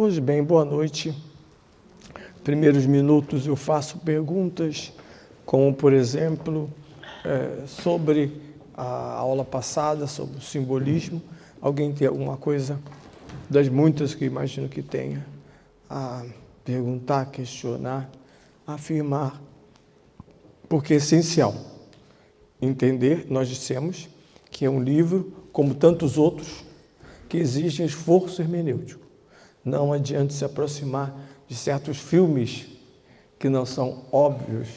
Pois bem, boa noite. Primeiros minutos eu faço perguntas, como por exemplo, sobre a aula passada, sobre o simbolismo. Alguém tem alguma coisa, das muitas que imagino que tenha, a perguntar, questionar, afirmar? Porque é essencial entender, nós dissemos, que é um livro, como tantos outros, que exigem esforço hermenêutico. Não adianta se aproximar de certos filmes que não são óbvios,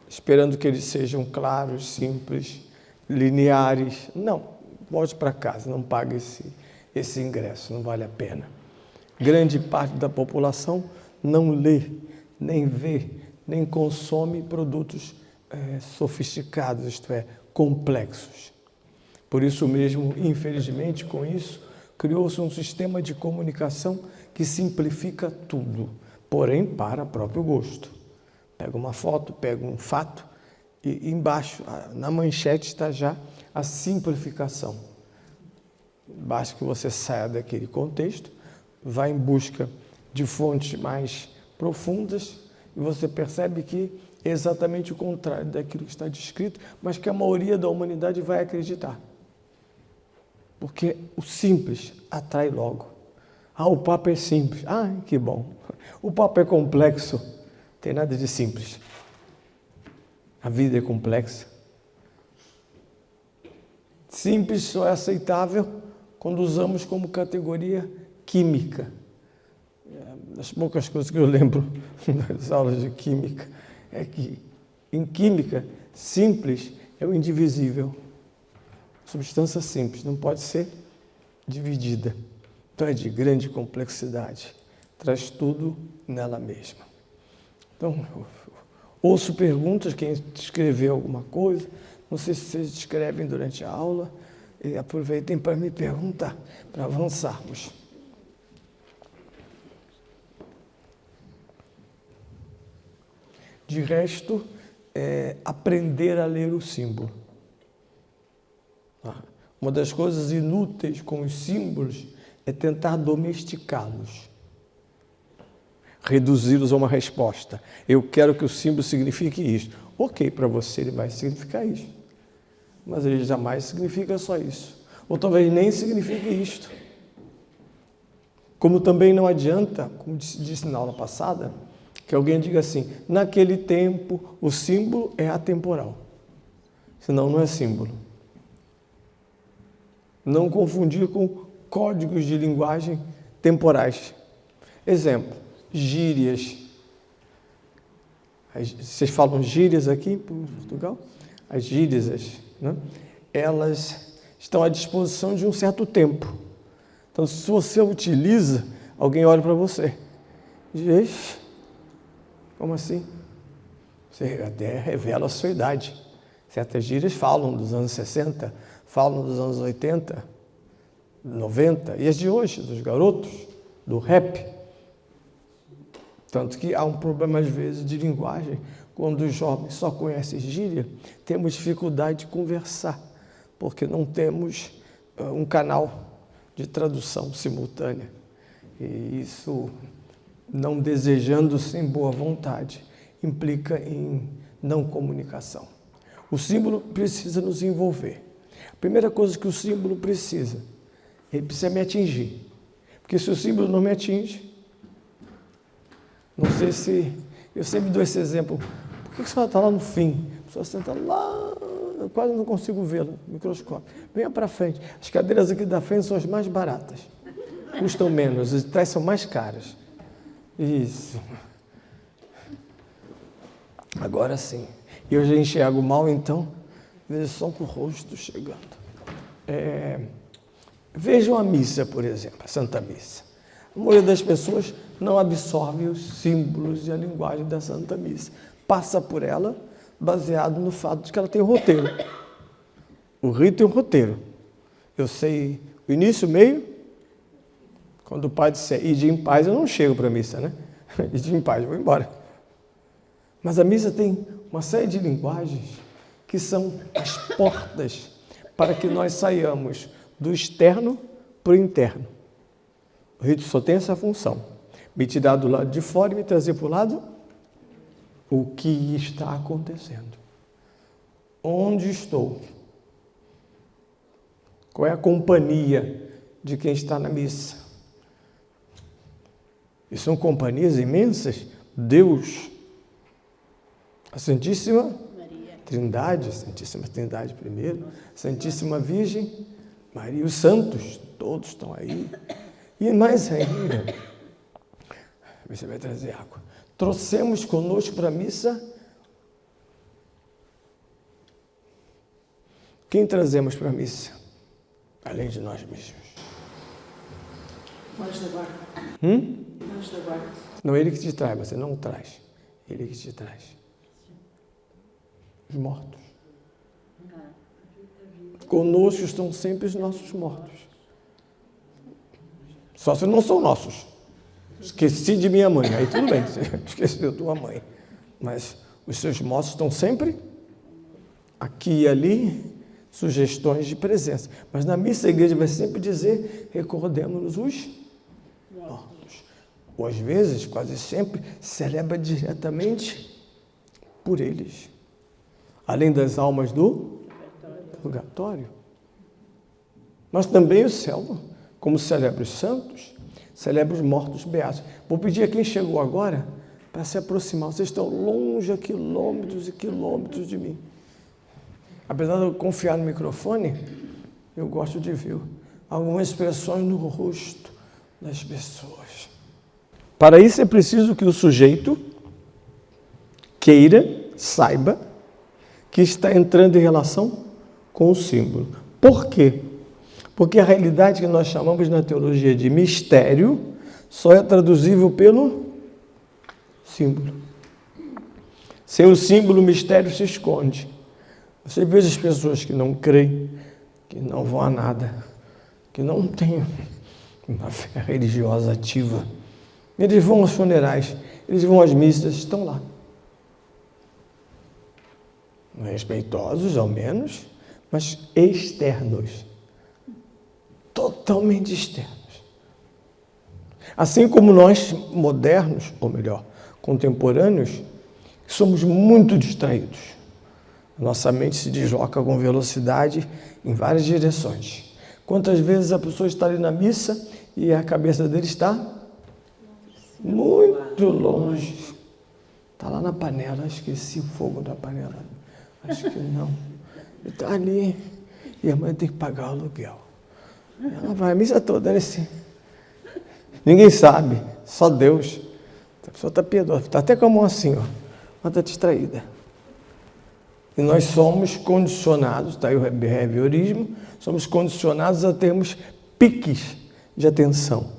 esperando que eles sejam claros, simples, lineares. Não, volte para casa, não pague esse ingresso, não vale a pena. Grande parte da população não lê, nem vê, nem consome produtos sofisticados, isto é, complexos. Por isso mesmo, infelizmente, com isso, criou-se um sistema de comunicação que simplifica tudo, porém para próprio gosto. Pega uma foto, pega um fato e embaixo, na manchete, está já a simplificação. Basta que você saia daquele contexto, vá em busca de fontes mais profundas e você percebe que é exatamente o contrário daquilo que está descrito, mas que a maioria da humanidade vai acreditar. Porque o simples atrai logo. Ah, o Papa é simples. Ah, que bom. O Papa é complexo. Não tem nada de simples. A vida é complexa. Simples só é aceitável quando usamos como categoria química. Das poucas coisas que eu lembro das aulas de química é que, em química, simples é o indivisível. Substância simples, não pode ser dividida. Então é de grande complexidade, traz tudo nela mesma. Então, ouço perguntas, quem escreveu alguma coisa, não sei se vocês escrevem durante a aula, e aproveitem para me perguntar, para avançarmos. De resto, aprender a ler o símbolo. Uma das coisas inúteis com os símbolos é tentar domesticá-los, reduzi-los a uma resposta. Eu quero que o símbolo signifique isto. Ok, para você ele vai significar isso, mas ele jamais significa só isso. Ou talvez nem signifique isto. Como também não adianta, como disse na aula passada, que alguém diga assim, naquele tempo o símbolo é atemporal, senão não é símbolo. Não confundir com códigos de linguagem temporais. Exemplo, gírias. Vocês falam gírias aqui em Portugal? As gírias, né? Elas estão à disposição de um certo tempo. Então, se você utiliza, alguém olha para você. Diz, como assim? Você até revela a sua idade. Certas gírias falam dos anos 60, falam dos anos 80, 90, e as de hoje, dos garotos, do rap. Tanto que há um problema, às vezes, de linguagem. Quando os jovens só conhecem gíria, temos dificuldade de conversar, porque não temos um canal de tradução simultânea. E isso, não desejando sem boa vontade, implica em não comunicação. O símbolo precisa nos envolver. A primeira coisa que o símbolo precisa, ele precisa me atingir. Porque se o símbolo não me atinge, não sei se... Eu sempre dou esse exemplo. Por que a senhora está lá no fim? A pessoa senta lá, eu quase não consigo vê-lo no microscópio. Venha para frente. As cadeiras aqui da frente são as mais baratas. Custam menos, as de trás são mais caras. Isso. Agora sim. Eu já enxergo mal, então, vejo só com o rosto chegando. Vejam a missa, por exemplo, a Santa Missa. A maioria das pessoas não absorve os símbolos e a linguagem da Santa Missa. Passa por ela baseado no fato de que ela tem um roteiro. O rito tem um roteiro. Eu sei o início, o meio. Quando o padre disser, ide em paz, eu não chego para a missa, né? Ide em paz, eu vou embora. Mas a missa tem uma série de linguagens que são as portas para que nós saiamos do externo para o interno. O rito só tem essa função. Me tirar do lado de fora e me trazer para o lado o que está acontecendo. Onde estou? Qual é a companhia de quem está na missa? E são companhias imensas. Deus, a Santíssima Trindade, a Santíssima Trindade primeiro, a Santíssima Virgem Maria, os santos, todos estão aí. E mais ainda, você vai trazer água. Trouxemos conosco para a missa. Quem trazemos para a missa? Além de nós mesmos. Anjos da guarda. Anjos da guarda. Não, ele que te traz, você não traz. Ele que te traz. Os mortos. Conosco estão sempre os nossos mortos. Só se não são nossos. Esqueci de minha mãe, aí tudo bem, você esqueceu da tua mãe. Mas os seus mortos estão sempre aqui e ali, sugestões de presença. Mas na missa a igreja vai sempre dizer, recordemos-nos os mortos. Ou às vezes, quase sempre, celebra diretamente por eles. Além das almas do purgatório. Mas também o céu, como celebra os santos, celebra os mortos beatos. Vou pedir a quem chegou agora para se aproximar. Vocês estão longe a quilômetros e quilômetros de mim. Apesar de eu confiar no microfone, eu gosto de ver algumas expressões no rosto das pessoas. Para isso é preciso que o sujeito queira, saiba, que está entrando em relação com o símbolo. Por quê? Porque a realidade que nós chamamos na teologia de mistério só é traduzível pelo símbolo. Sem o símbolo, o mistério se esconde. Você vê as pessoas que não creem, que não vão a nada, que não têm uma fé religiosa ativa. Eles vão aos funerais, eles vão às missas, estão lá. Respeitosos, ao menos, mas externos. Totalmente externos. Assim como nós, modernos, ou melhor, contemporâneos, somos muito distraídos. Nossa mente se desloca com velocidade em várias direções. Quantas vezes a pessoa está ali na missa e a cabeça dele está muito longe. Está lá na panela, esqueci o fogo da panela. Acho que não. Ele está ali e a mãe tem que pagar o aluguel. Ela vai a missa toda, né? Assim. Ninguém sabe, só Deus. A pessoa está piedosa, está até com a mão assim, ó. Ela está distraída. E nós somos condicionados, está aí o behaviorismo, somos condicionados a termos piques de atenção.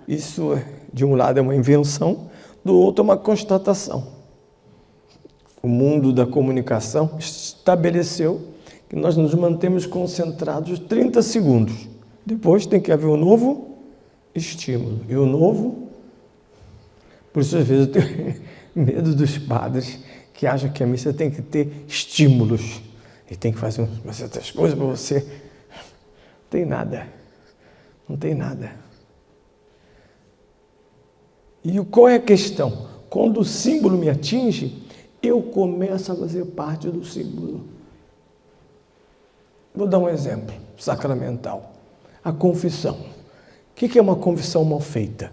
Isso, de um lado, é uma invenção, do outro é uma constatação. O mundo da comunicação estabeleceu que nós nos mantemos concentrados 30 segundos. Depois tem que haver um novo estímulo. E o novo... Por isso, às vezes, eu tenho medo dos padres que acham que a missa tem que ter estímulos. E tem que fazer umas certas coisas para você. Não tem nada. Não tem nada. E qual é a questão? Quando o símbolo me atinge, eu começo a fazer parte do símbolo. Vou dar um exemplo sacramental. A confissão. O que é uma confissão mal feita?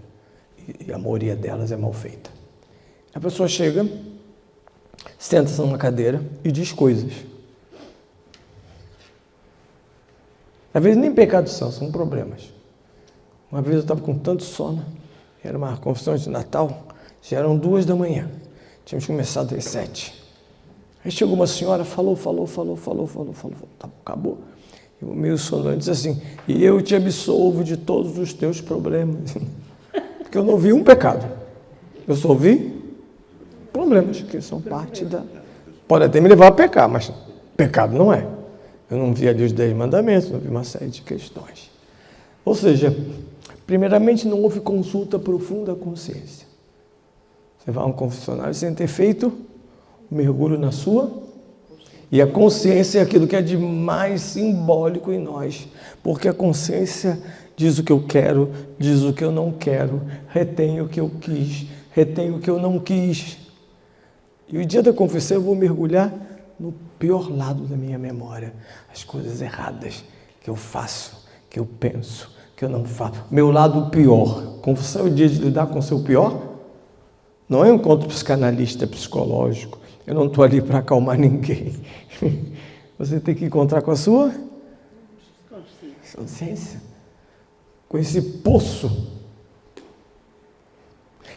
E a maioria delas é mal feita. A pessoa chega, senta-se numa cadeira e diz coisas. Às vezes nem pecados são problemas. Uma vez eu estava com tanto sono, era uma confissão de Natal, já eram 2 da manhã. Tínhamos começado às 7. Aí chegou uma senhora, falou, acabou. Eu meio sonolento disse assim, e eu te absolvo de todos os teus problemas. Porque eu não vi um pecado. Eu só vi problemas que são parte da... Pode até me levar a pecar, mas pecado não é. Eu não vi ali os 10 mandamentos, não vi uma série de questões. Ou seja, primeiramente não houve consulta profunda da consciência. Você vai a um confessionário sem ter feito um mergulho na sua... E a consciência é aquilo que é de mais simbólico em nós, porque a consciência diz o que eu quero, diz o que eu não quero, retém o que eu quis, retém o que eu não quis. E o dia da confissão eu vou mergulhar no pior lado da minha memória, as coisas erradas que eu faço, que eu penso, que eu não faço. Meu lado pior. Confissão é o dia de lidar com o seu pior? Não é um encontro psicanalista, psicológico. Eu não estou ali para acalmar ninguém. Você tem que encontrar com a sua consciência, com esse poço.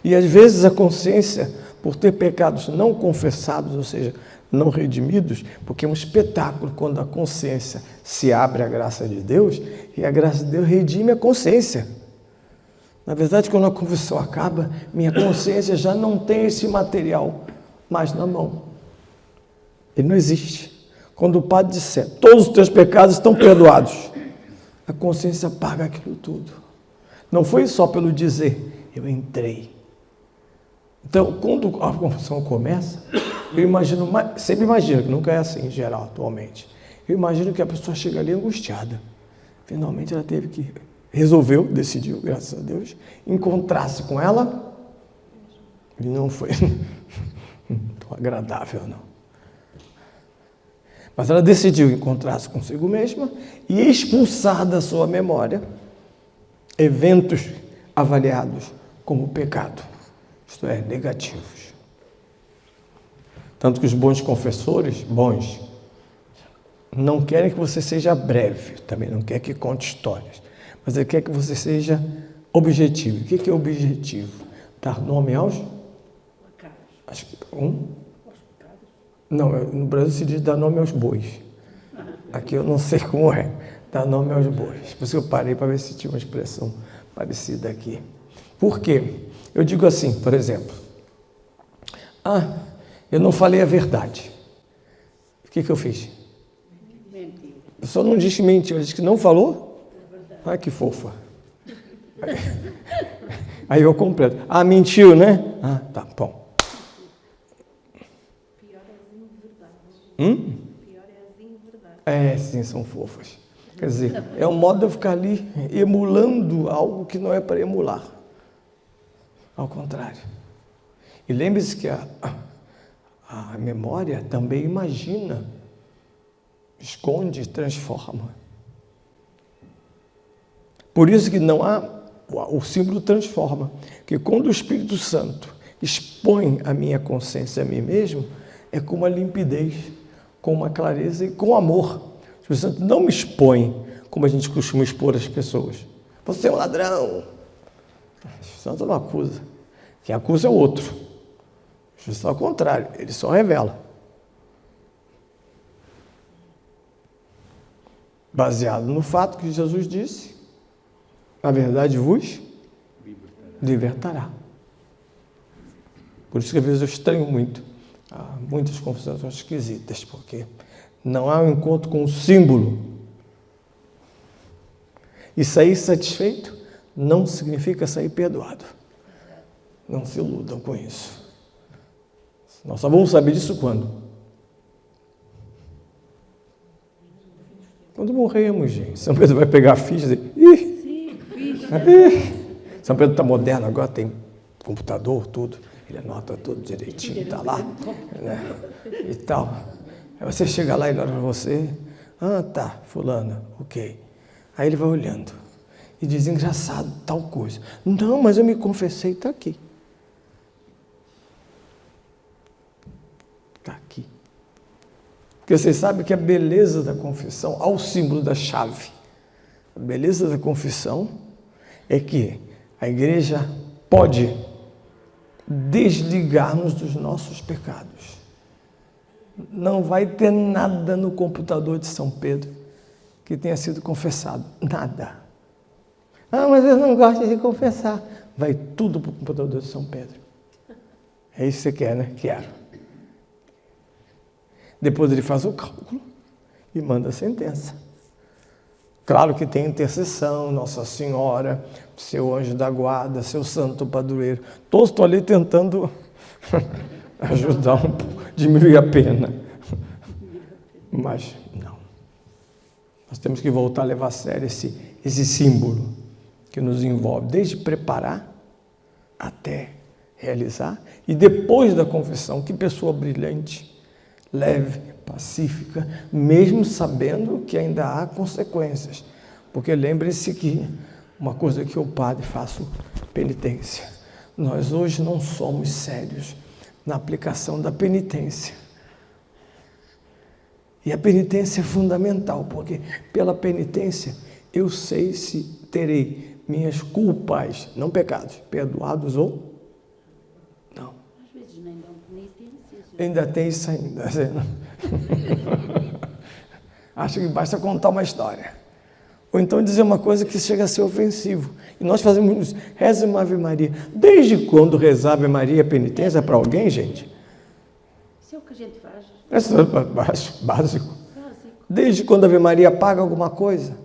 E às vezes a consciência, por ter pecados não confessados, ou seja, não redimidos, porque é um espetáculo quando a consciência se abre à graça de Deus e a graça de Deus redime a consciência. Na verdade, quando a confissão acaba, minha consciência já não tem esse material mais na mão. Ele não existe. Quando o padre disser, todos os teus pecados estão perdoados, a consciência apaga aquilo tudo. Não foi só pelo dizer, eu entrei. Então, quando a confissão começa, eu imagino, sempre imagino, que nunca é assim em geral, atualmente. Eu imagino que a pessoa chega ali angustiada. Finalmente ela teve que, decidiu, graças a Deus, encontrar-se com ela. E não foi tão agradável, não. Mas ela decidiu encontrar-se consigo mesma e expulsar da sua memória eventos avaliados como pecado, isto é, negativos. Tanto que os bons confessores, não querem que você seja breve, também não quer que conte histórias, mas ele quer que você seja objetivo. O que é objetivo? Dar nome aos? Acho que Não, no Brasil se diz dar nome aos bois. Aqui eu não sei como é, dar nome aos bois. Por isso eu parei para ver se tinha uma expressão parecida aqui. Por quê? Eu digo assim, por exemplo, eu não falei a verdade. O que eu fiz? Mentiu. Eu só não disse mentiu, eu disse que não falou? Ah, que fofa. Aí eu completo. Mentiu, né? Tá, bom. Pior é as inverdades. Pior é as inverdades. Sim, são fofas. Quer dizer, é um modo de eu ficar ali emulando algo que não é para emular. Ao contrário. E lembre-se que a memória também imagina, esconde, transforma. Por isso que não há, o símbolo transforma. Porque quando o Espírito Santo expõe a minha consciência a mim mesmo, é com uma limpidez, com uma clareza e com amor. O Espírito Santo não me expõe como a gente costuma expor as pessoas. Você é um ladrão. O Espírito Santo não acusa. Quem acusa é o outro. O Espírito Santo é ao contrário, ele só revela. Baseado no fato que Jesus disse, a verdade vos libertará. Por isso que às vezes eu estranho muito. Muitas confissões são esquisitas, porque não há um encontro com o símbolo. E sair satisfeito não significa sair perdoado. Não se iludam com isso. Nós só vamos saber disso quando? Quando morremos, gente. São Pedro vai pegar a ficha e dizer, São Pedro está moderno agora, tem computador, tudo. Ele anota tudo direitinho, está lá, né? E tal. Aí você chega lá e ele olha para você, tá, fulana, ok. Aí ele vai olhando e diz, engraçado, tal coisa. Não, mas eu me confessei, está aqui. Está aqui. Porque vocês sabem que a beleza da confissão, ao símbolo da chave, a beleza da confissão é que a igreja pode desligar-nos dos nossos pecados. Não vai ter nada no computador de São Pedro que tenha sido confessado. Nada. Mas eu não gosto de confessar. Vai tudo para o computador de São Pedro. É isso que você quer, né? Quero. Depois ele faz o cálculo e manda a sentença. Claro que tem intercessão, Nossa Senhora, seu anjo da guarda, seu santo padroeiro. Todos estão ali tentando ajudar um pouco, diminuir a pena. Mas não. Nós temos que voltar a levar a sério esse símbolo. que nos envolve desde preparar até realizar. E depois da confissão, que pessoa brilhante, leve, pacífica, mesmo sabendo que ainda há consequências. Porque lembre-se que uma coisa que eu, padre, faço penitência. Nós hoje não somos sérios na aplicação da penitência. E a penitência é fundamental, porque pela penitência eu sei se terei minhas culpas, não pecados, perdoados ou não. Às vezes nem dão penitência. Ainda tem isso ainda. Acho que basta contar uma história. Ou então dizer uma coisa que chega a ser ofensivo. E nós fazemos isso. Reza uma Ave Maria. Desde quando rezar Ave Maria é penitência para alguém, gente? Isso é o que a gente faz. Isso é básico. Desde quando a Ave Maria apaga alguma coisa?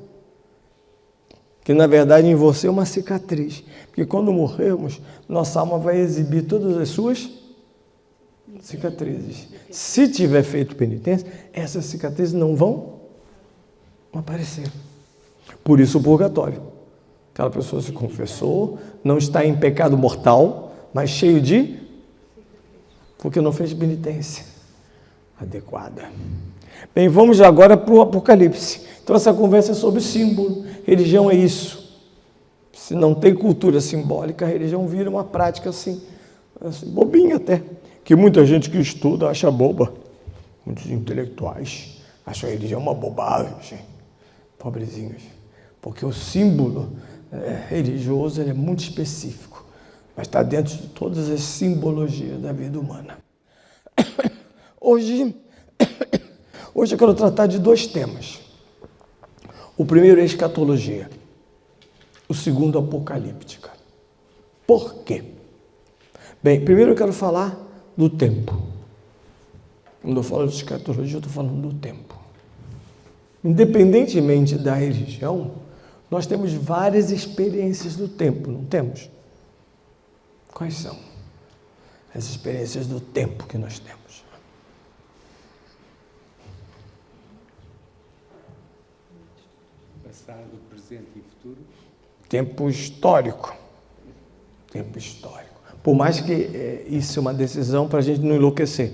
Que na verdade em você é uma cicatriz. Porque quando morrermos, nossa alma vai exibir todas as suas cicatrizes. Se tiver feito penitência, essas cicatrizes não vão aparecer. Por isso o purgatório. Aquela pessoa se confessou, não está em pecado mortal, mas cheio de... porque não fez penitência adequada. Bem, vamos agora para o Apocalipse. Então essa conversa é sobre símbolo. Religião é isso. Se não tem cultura simbólica, a religião vira uma prática assim bobinha até. Que muita gente que estuda acha boba. Muitos intelectuais acham a religião uma bobagem. Pobrezinhos. Porque o símbolo religioso ele é muito específico, mas está dentro de todas as simbologias da vida humana. Hoje eu quero tratar de dois temas. O primeiro é escatologia, o segundo apocalíptica. Por quê? Bem, primeiro eu quero falar do tempo. Quando eu falo de escatologia, eu estou falando do tempo. Independentemente da religião, nós temos várias experiências do tempo, não temos? Quais são as experiências do tempo que nós temos? Passado, presente e futuro. Tempo histórico. Tempo histórico. Por mais que isso é uma decisão para a gente não enlouquecer.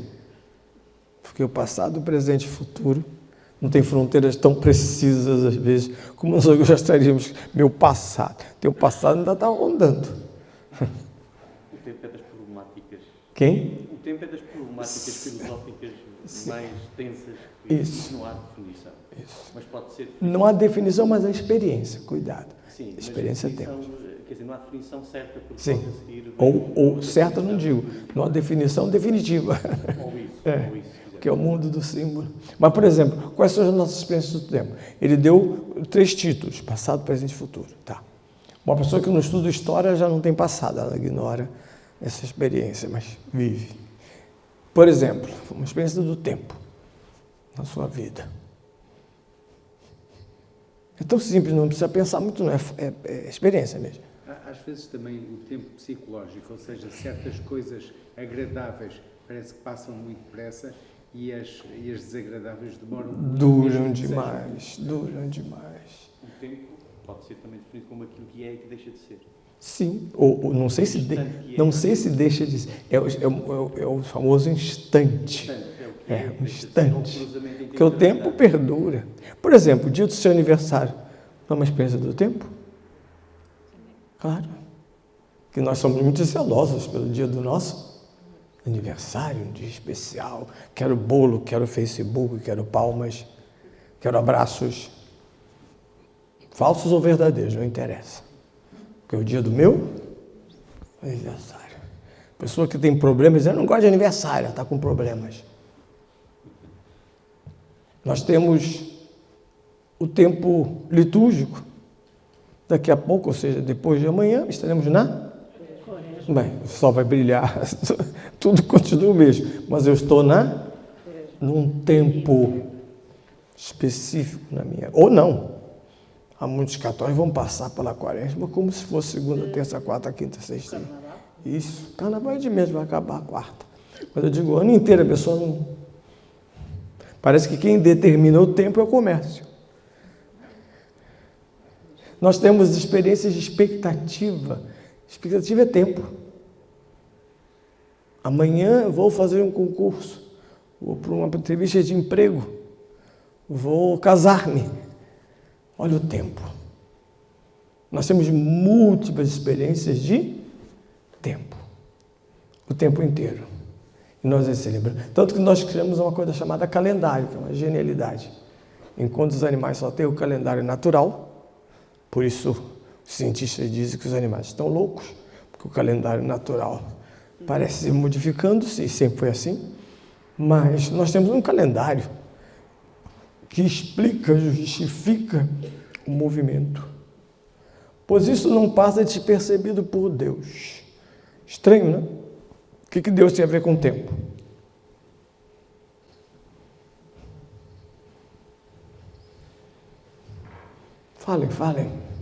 Porque o passado, o presente e o futuro não tem fronteiras tão precisas, às vezes, como nós gostaríamos. Meu passado. Teu passado ainda está rondando. O tempo é das problemáticas. Quem? O tempo é das problemáticas filosóficas mais tensas. Isso. Não há definição. Isso. Mas pode ser... Não há definição, mas há experiência. Cuidado. Sim, experiência temos. Quer dizer, não há definição certa. Porque sim. pode seguir Ou certa não digo. Não há definição definitiva. Ou isso. É. Ou isso. Que é o mundo do símbolo. Mas, por exemplo, quais são as nossas experiências do tempo? Ele deu 3 títulos, passado, presente e futuro. Tá. Uma pessoa que não estuda história já não tem passado, ela ignora essa experiência, mas vive. Por exemplo, uma experiência do tempo na sua vida. É tão simples, não precisa pensar muito, não é experiência mesmo. Às vezes também o tempo psicológico, ou seja, certas coisas agradáveis parece que passam muito depressa e as desagradáveis demoram muito. Duram demais. O tempo pode ser também definido como aquilo que é e que deixa de ser. Sim, ou não sei se deixa de ser. É o famoso instante. Um instante. Porque o tempo perdura. Por exemplo, o dia do seu aniversário não é uma experiência do tempo? Claro. Que nós somos muito zelosos pelo dia do nosso aniversário, um dia especial. Quero bolo, quero Facebook, quero palmas, quero abraços. Falsos ou verdadeiros, não interessa. Porque é o dia do meu aniversário. Pessoa que tem problemas, eu não gosto de aniversário, está com problemas. Nós temos o tempo litúrgico. Daqui a pouco, ou seja, depois de amanhã, estaremos Bem, o sol vai brilhar, tudo continua o mesmo. Mas eu estou num tempo específico na minha... Ou não. Há muitos católicos que vão passar pela quaresma como se fosse segunda, terça, quarta, quinta, sexta. Isso. Carnaval é de mês, vai acabar a quarta. Mas eu digo, o ano inteiro a pessoa não... Parece que quem determina o tempo é o comércio. Nós temos experiências de expectativa. Expectativa é tempo. Amanhã eu vou fazer um concurso, vou para uma entrevista de emprego, vou casar-me. Olha o tempo. Nós temos múltiplas experiências de tempo. O tempo inteiro. E nós celebramos. Tanto que nós criamos uma coisa chamada calendário, que é uma genialidade. Enquanto os animais só têm o calendário natural, por isso os cientistas dizem que os animais estão loucos, porque o calendário natural parece ir modificando-se, e sempre foi assim. Mas nós temos um calendário que explica, justifica o movimento. Pois isso não passa despercebido por Deus. Estranho, né? O que Deus tem a ver com o tempo? Falem.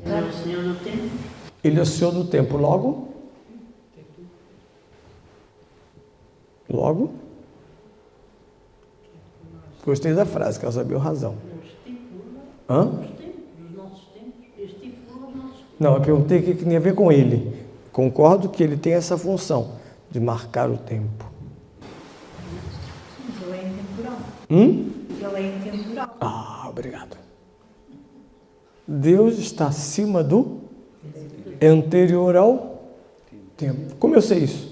Ele é o Senhor do tempo. Ele é o Senhor do tempo. Logo? Gostei da frase, que ela sabia a razão. Hã? Os tempos, os nossos tempos. Estipula os nossos tempos. Não, eu perguntei o que tinha a ver com ele. Concordo que ele tem essa função de marcar o tempo. Mas ele é intemporal. Ele é intemporal. Ah, obrigado. Deus está acima do anterior ao tempo. Como eu sei isso?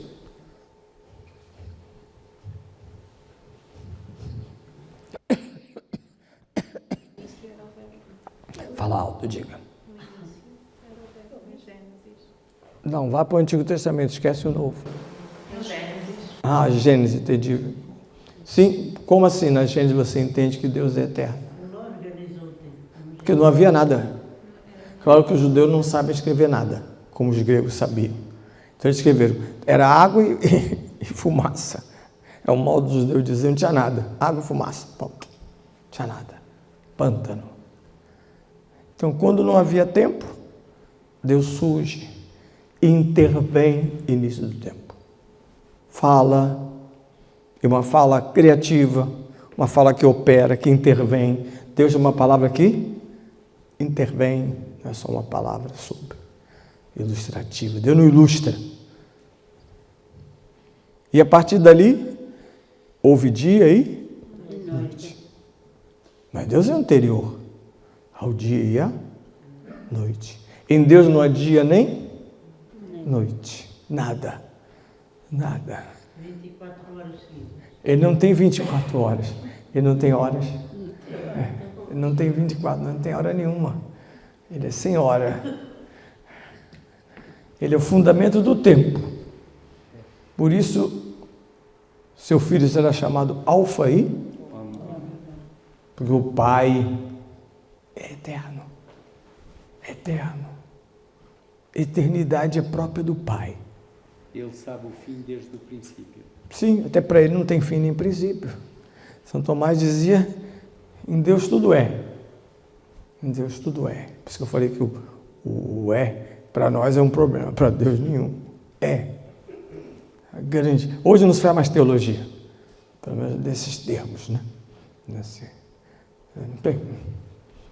Fala alto, diga. Não, vá para o Antigo Testamento, esquece o Novo. Ah, Gênesis, entendi. Sim, como assim na Gênesis você entende que Deus é eterno? Porque não havia nada. Claro que os judeus não sabem escrever nada, como os gregos sabiam. Então eles escreveram, era água e fumaça. É o modo dos judeus dizer, não tinha nada. Água e fumaça, ponto. Não tinha nada. Pântano. Então, quando não havia tempo, Deus surge e intervém no início do tempo. Fala, e uma fala criativa, uma fala que opera, que intervém. Deus é uma palavra que intervém, não é só uma palavra super ilustrativa. Deus não ilustra. E a partir dali, houve dia e noite. Mas Deus é anterior ao dia e à noite. Em Deus não há dia nem noite. Nada. 24 horas seguidas. Ele não tem 24 horas. Ele não tem horas. Ele não tem 24, não tem hora nenhuma. Ele é sem hora. Ele é o fundamento do tempo. Por isso, seu filho será chamado Alfa e? Porque o Pai é eterno. Eterno. Eternidade é própria do Pai. Ele sabe o fim desde o princípio. Sim, até para ele não tem fim nem princípio. São Tomás dizia, em Deus tudo é. Em Deus tudo é. Por isso que eu falei que o é, para nós é um problema, para Deus nenhum. É. Grande. Hoje não se faz mais teologia. Pelo menos desses termos, né? Não tem.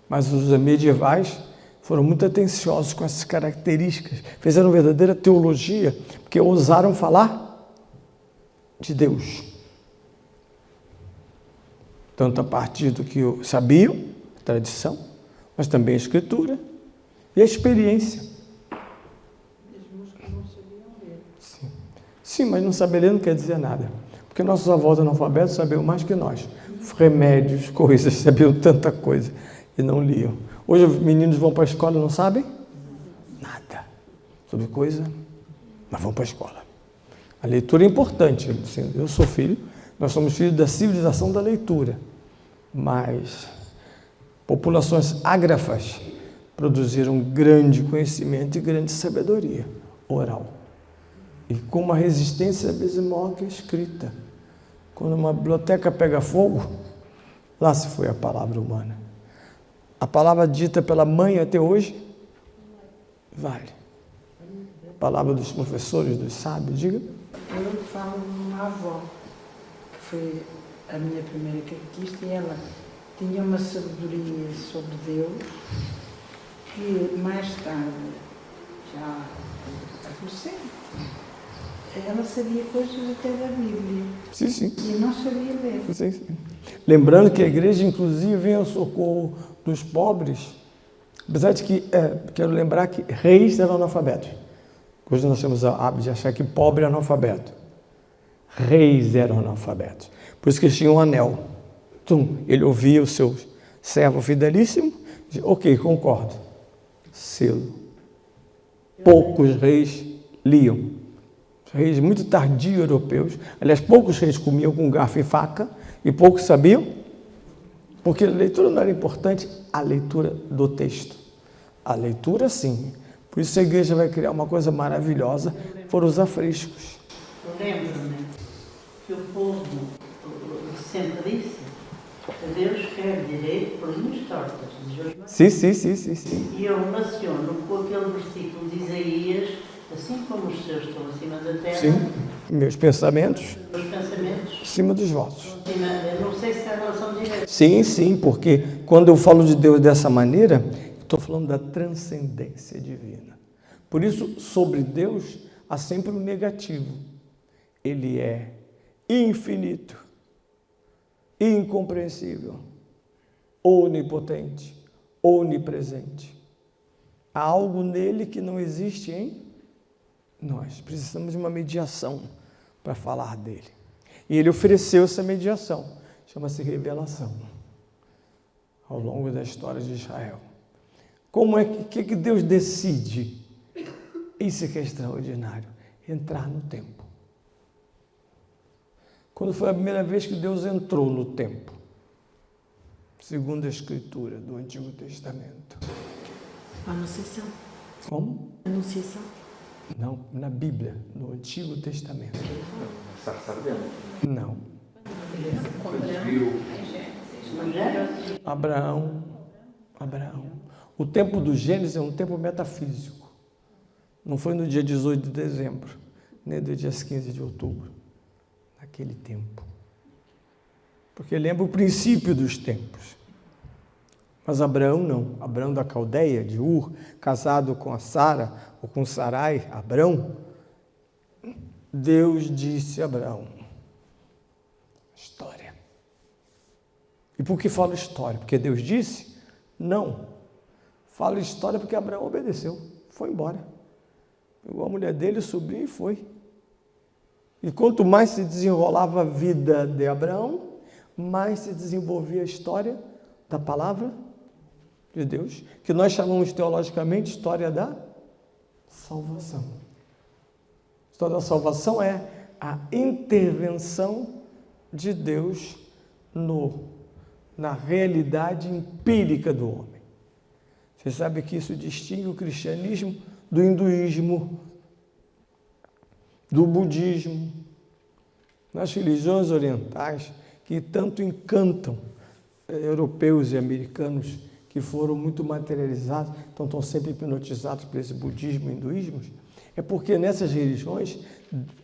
Mas os medievais foram muito atenciosos com essas características, fizeram verdadeira teologia, porque ousaram falar de Deus. Tanto a partir do que sabiam, a tradição, mas também a escritura e a experiência. Mesmo os que não sabiam ler. Sim, mas não saber ler não quer dizer nada, porque nossos avós analfabetos sabiam mais que nós. Remédios, coisas, sabiam tanta coisa e não liam. Hoje os meninos vão para a escola e não sabem nada sobre coisa, mas vão para a escola. A leitura é importante. Eu sou filho, nós somos filhos da civilização da leitura, mas populações ágrafas produziram grande conhecimento e grande sabedoria oral. E com uma resistência às vezes maior que a escrita. Quando uma biblioteca pega fogo, lá se foi a palavra humana. A palavra dita pela mãe até hoje, vale. A palavra dos professores, dos sábios, diga. Eu falo de uma avó, que foi a minha primeira catequista, e ela tinha uma sabedoria sobre Deus que mais tarde, já adolescente, ela sabia coisas até da Bíblia Sim, sim. e não sabia ler. Sim, sim. Lembrando que a igreja, inclusive, vem ao socorro dos pobres, apesar de que, quero lembrar que reis eram analfabetos. Hoje nós temos a hábito de achar que pobre é analfabeto. Reis eram analfabetos. Por isso que eles tinham um anel. Ele ouvia o seu servo fidelíssimo, dizia, ok, concordo. Selo. Poucos reis liam. Reis muito tardios europeus. Aliás, poucos reis comiam com garfo e faca e poucos sabiam, porque a leitura não era importante, a leitura do texto. A leitura, sim. Por isso a igreja vai criar uma coisa maravilhosa, foram os afrescos. Eu lembro-me que o povo sempre disse que Deus quer direito por linhas tortas. Sim. E eu relaciono com aquele versículo de Isaías, assim como os seus estão acima da terra, Sim, meus pensamentos os pensamentos acima dos vossos. estão acima. Eu não sei se é a relação direta. Sim, porque quando eu falo de Deus dessa maneira, estou falando da transcendência divina. Por isso, sobre Deus, há sempre um negativo. Ele é infinito, incompreensível, onipotente, onipresente. Há algo nele que não existe em nós. Precisamos de uma mediação para falar dele. E ele ofereceu essa mediação. Chama-se revelação. Ao longo da história de Israel. Como é que Deus decide? Isso que é extraordinário. Entrar no tempo. Quando foi a primeira vez que Deus entrou no tempo? Segundo a Escritura do Antigo Testamento. Anunciação. Como? Anunciação. Não, na Bíblia, no Antigo Testamento. Não. Abraão. O tempo do Gênesis é um tempo metafísico. Não foi no dia 18 de dezembro, nem no dia 15 de outubro. Naquele tempo. Porque lembra o princípio dos tempos. Mas Abraão não. Abraão da Caldeia, de Ur, casado com a Sara, ou com Sarai, Abraão, Deus disse a Abraão, história. E por que falo história? Porque Deus disse? Não. Falo história porque Abraão obedeceu, foi embora. Pegou a mulher dele, subiu e foi. E quanto mais se desenrolava a vida de Abraão, mais se desenvolvia a história da palavra de Deus, que nós chamamos teologicamente história da salvação. A história da salvação é a intervenção de Deus na realidade empírica do homem. Você sabe que isso distingue o cristianismo do hinduísmo, do budismo, nas religiões orientais que tanto encantam europeus e americanos que foram muito materializados, então estão sempre hipnotizados por esse budismo e hinduísmo, é porque nessas religiões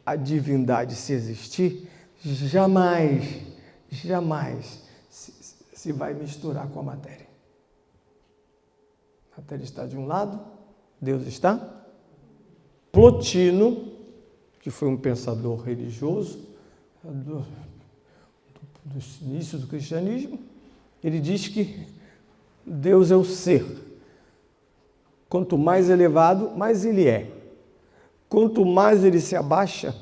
a divindade, se existir, jamais se vai misturar com a matéria. A matéria está de um lado, Deus está. Plotino, que foi um pensador religioso do início do cristianismo, ele diz que Deus é o ser. Quanto mais elevado, mais ele é. Quanto mais ele se abaixa,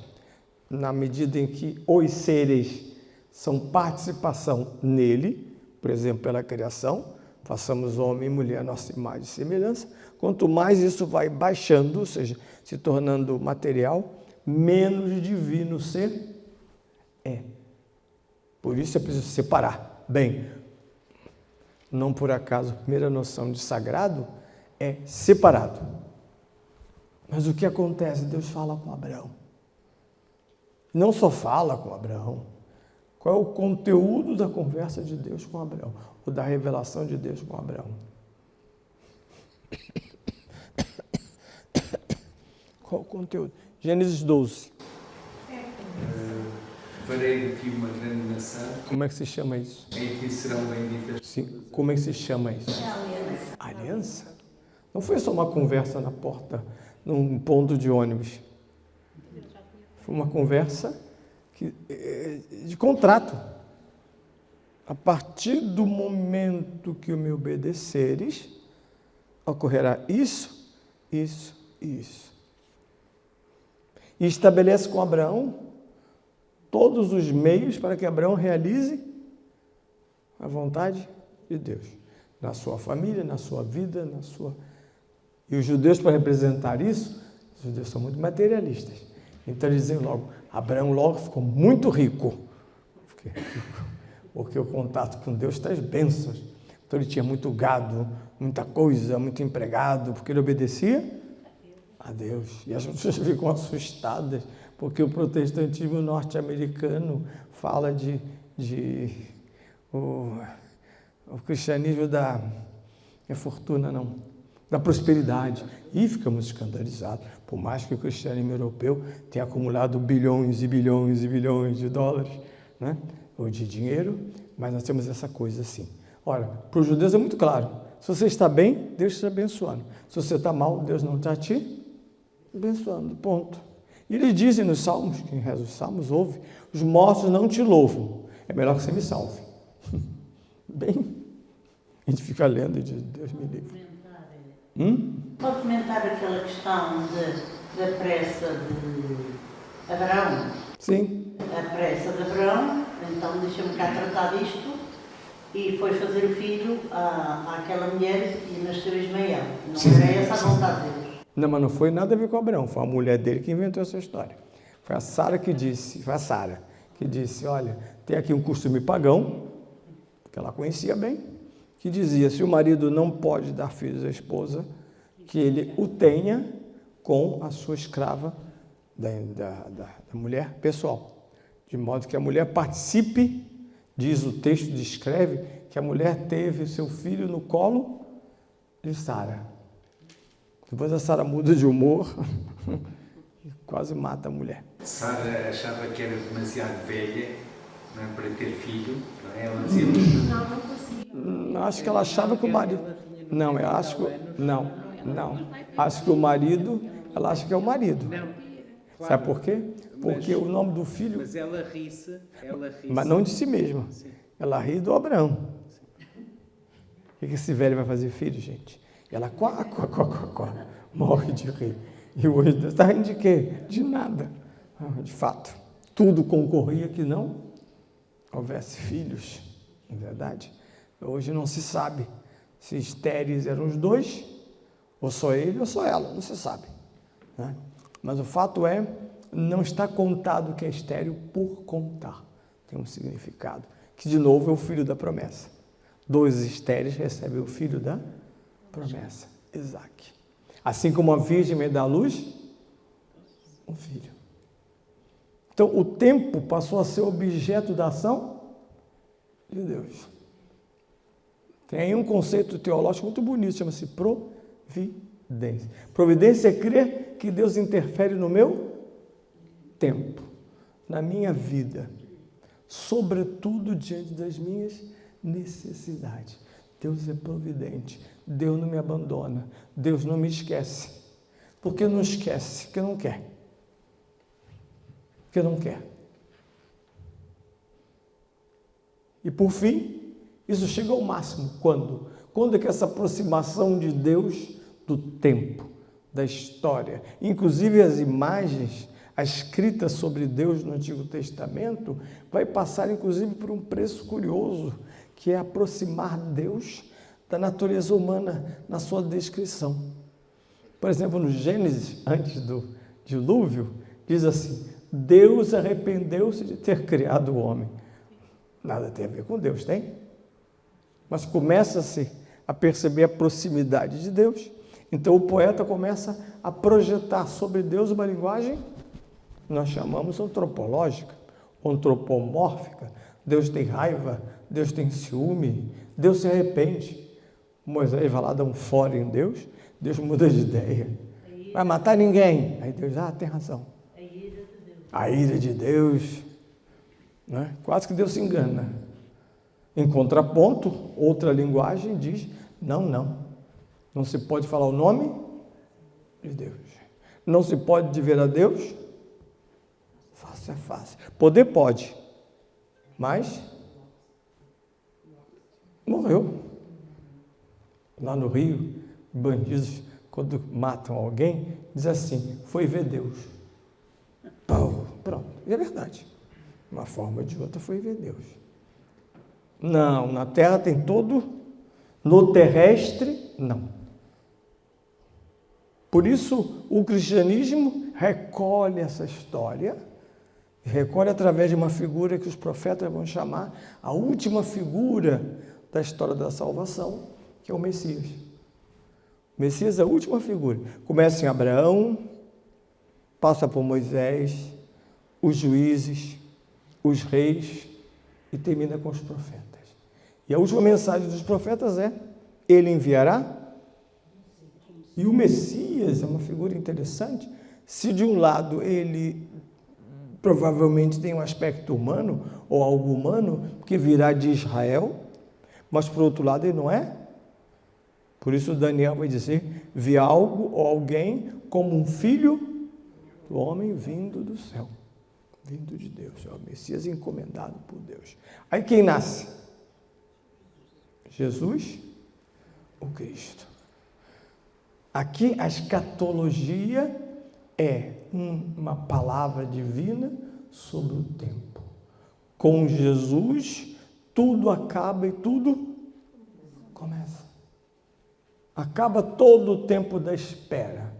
na medida em que os seres são participação nele, por exemplo, pela criação, façamos homem e mulher a nossa imagem e semelhança, quanto mais isso vai baixando, ou seja, se tornando material, menos divino o ser é. Por isso é preciso separar. Bem, não por acaso a primeira noção de sagrado é separado. Mas o que acontece? Deus fala com Abraão. Não só fala com Abraão. Qual é o conteúdo da conversa de Deus com Abraão? Ou da revelação de Deus com Abraão? Qual o conteúdo? Gênesis 12. Farei de ti uma grande nação. Como é que se chama isso? Em ti serão benditas. Sim. Como é que se chama isso? Aliança. Não foi só uma conversa na porta, num ponto de ônibus. Foi uma conversa de contrato. A partir do momento que me obedeceres, ocorrerá isso, isso e isso. E estabelece com Abraão todos os meios para que Abraão realize a vontade de Deus. Na sua família, na sua vida, na sua... E os judeus, para representar isso, os judeus são muito materialistas. Então eles dizem logo, Abraão logo ficou muito rico. Porque o contato com Deus traz bênçãos. Então ele tinha muito gado, muita coisa, muito empregado, porque ele obedecia a Deus. E as pessoas ficam assustadas, porque o protestantismo norte-americano fala o cristianismo da fortuna, não, da prosperidade. E ficamos escandalizados, por mais que o cristianismo europeu tenha acumulado bilhões e bilhões e bilhões de dólares, né, ou de dinheiro, mas nós temos essa coisa assim. Ora, para os judeus é muito claro, se você está bem, Deus está te abençoando. Se você está mal, Deus não está te abençoando, ponto. E eles dizem nos Salmos, quem reza os Salmos ouve, os mortos não te louvam, é melhor que você me salve. Bem, a gente fica lendo e diz, Deus me livre. Pode comentar aquela questão da pressa de Abraão? Sim. A pressa de Abraão, então deixa-me cá tratar disto, e foi fazer o filho àquela mulher e nasceu Ismael. Não era essa a vontade de Deus. Não, mas não foi nada a ver com Abraão, foi a mulher dele que inventou essa história. Foi a Sara que disse, olha, tem aqui um costume pagão, que ela conhecia bem, que dizia, se o marido não pode dar filhos à esposa, que ele o tenha com a sua escrava da mulher pessoal. De modo que a mulher participe, diz o texto, descreve, que a mulher teve seu filho no colo de Sara. Depois a Sara muda de humor e quase mata a mulher. Sara achava que era demasiado velha, não é, para ter filho, não é? Ela dizia, Não consigo. Acho que ela achava que o marido... Não, eu acho que... Não. Acho que o marido... Ela acha que é o marido. Não. Claro. Sabe por quê? Porque o nome do filho... Mas ela ri-se. Mas não de si mesma. Sim. Ela ri do Abraão. O que esse velho vai fazer filho, gente? Ela morre de rir. E o anjo está rindo de quê? De nada. De fato, tudo concorria que não houvesse filhos, não é verdade? Hoje não se sabe se estéreis eram os dois, ou só ele ou só ela, não se sabe, né? Mas o fato é, não está contado que é estéril por contar. Tem um significado, que de novo é o filho da promessa. 2 estéreis recebem o filho da promessa, Isaque. Assim como a virgem me dá à luz, um filho. Então, o tempo passou a ser objeto da ação de Deus. Tem aí um conceito teológico muito bonito, chama-se providência. Providência é crer que Deus interfere no meu tempo, na minha vida, sobretudo diante das minhas necessidades. Deus é providente, Deus não me abandona, Deus não me esquece. Por que não esquece? Porque não quer. Porque não quer. E por fim, isso chega ao máximo. Quando? Quando é que essa aproximação de Deus do tempo, da história, inclusive as imagens, a escrita sobre Deus no Antigo Testamento, vai passar inclusive por um preço curioso, que é aproximar Deus da natureza humana na sua descrição. Por exemplo, no Gênesis, antes do dilúvio, diz assim, Deus arrependeu-se de ter criado o homem. Nada tem a ver com Deus, tem? Mas começa-se a perceber a proximidade de Deus. Então o poeta começa a projetar sobre Deus uma linguagem que nós chamamos antropológica, antropomórfica. Deus tem raiva, Deus tem ciúme, Deus se arrepende. Moisés vai lá dar um fora em Deus, Deus muda de ideia. Vai matar ninguém. Aí Deus, tem razão. A ira de Deus, né? Quase que Deus se engana. Em contraponto, outra linguagem diz, não, Não se pode falar o nome de Deus. Não se pode ver a Deus face a face. Poder pode, mas morreu. Lá no Rio, bandidos, quando matam alguém, diz assim, foi ver Deus. Pau, pronto. E é verdade. Uma forma ou de outra foi ver Deus. Não, na terra tem todo, no terrestre, não. Por isso, o cristianismo recolhe essa história, recolhe através de uma figura que os profetas vão chamar a última figura da história da salvação, que é o Messias. O Messias é a última figura. Começa em Abraão, passa por Moisés, os juízes, os reis e termina com os profetas. E a última mensagem dos profetas é: ele enviará. E o Messias é uma figura interessante. Se de um lado ele provavelmente tem um aspecto humano ou algo humano que virá de Israel, mas por outro lado ele não é. Por isso Daniel vai dizer: vi algo ou alguém como um filho do homem vindo do céu, vindo de Deus. É o Messias encomendado por Deus. Aí quem nasce? Jesus, o Cristo. Aqui a escatologia é uma palavra divina sobre o tempo. Com Jesus, tudo acaba e tudo começa. Acaba todo o tempo da espera.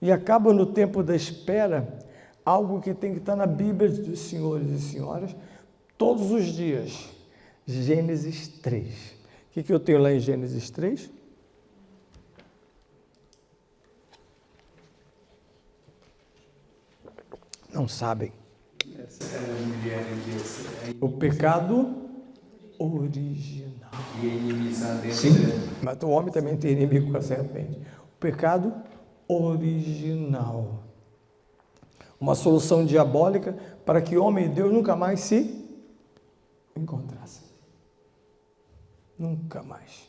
E acaba no tempo da espera algo que tem que estar na Bíblia dos senhores e senhoras todos os dias. Gênesis 3. O que eu tenho lá em Gênesis 3? Não sabem. O pecado original. E a inimizade entre... Sim, mas o homem também tem inimigo com a serpente. O pecado original. Uma solução diabólica para que homem e Deus nunca mais se encontrassem. Nunca mais.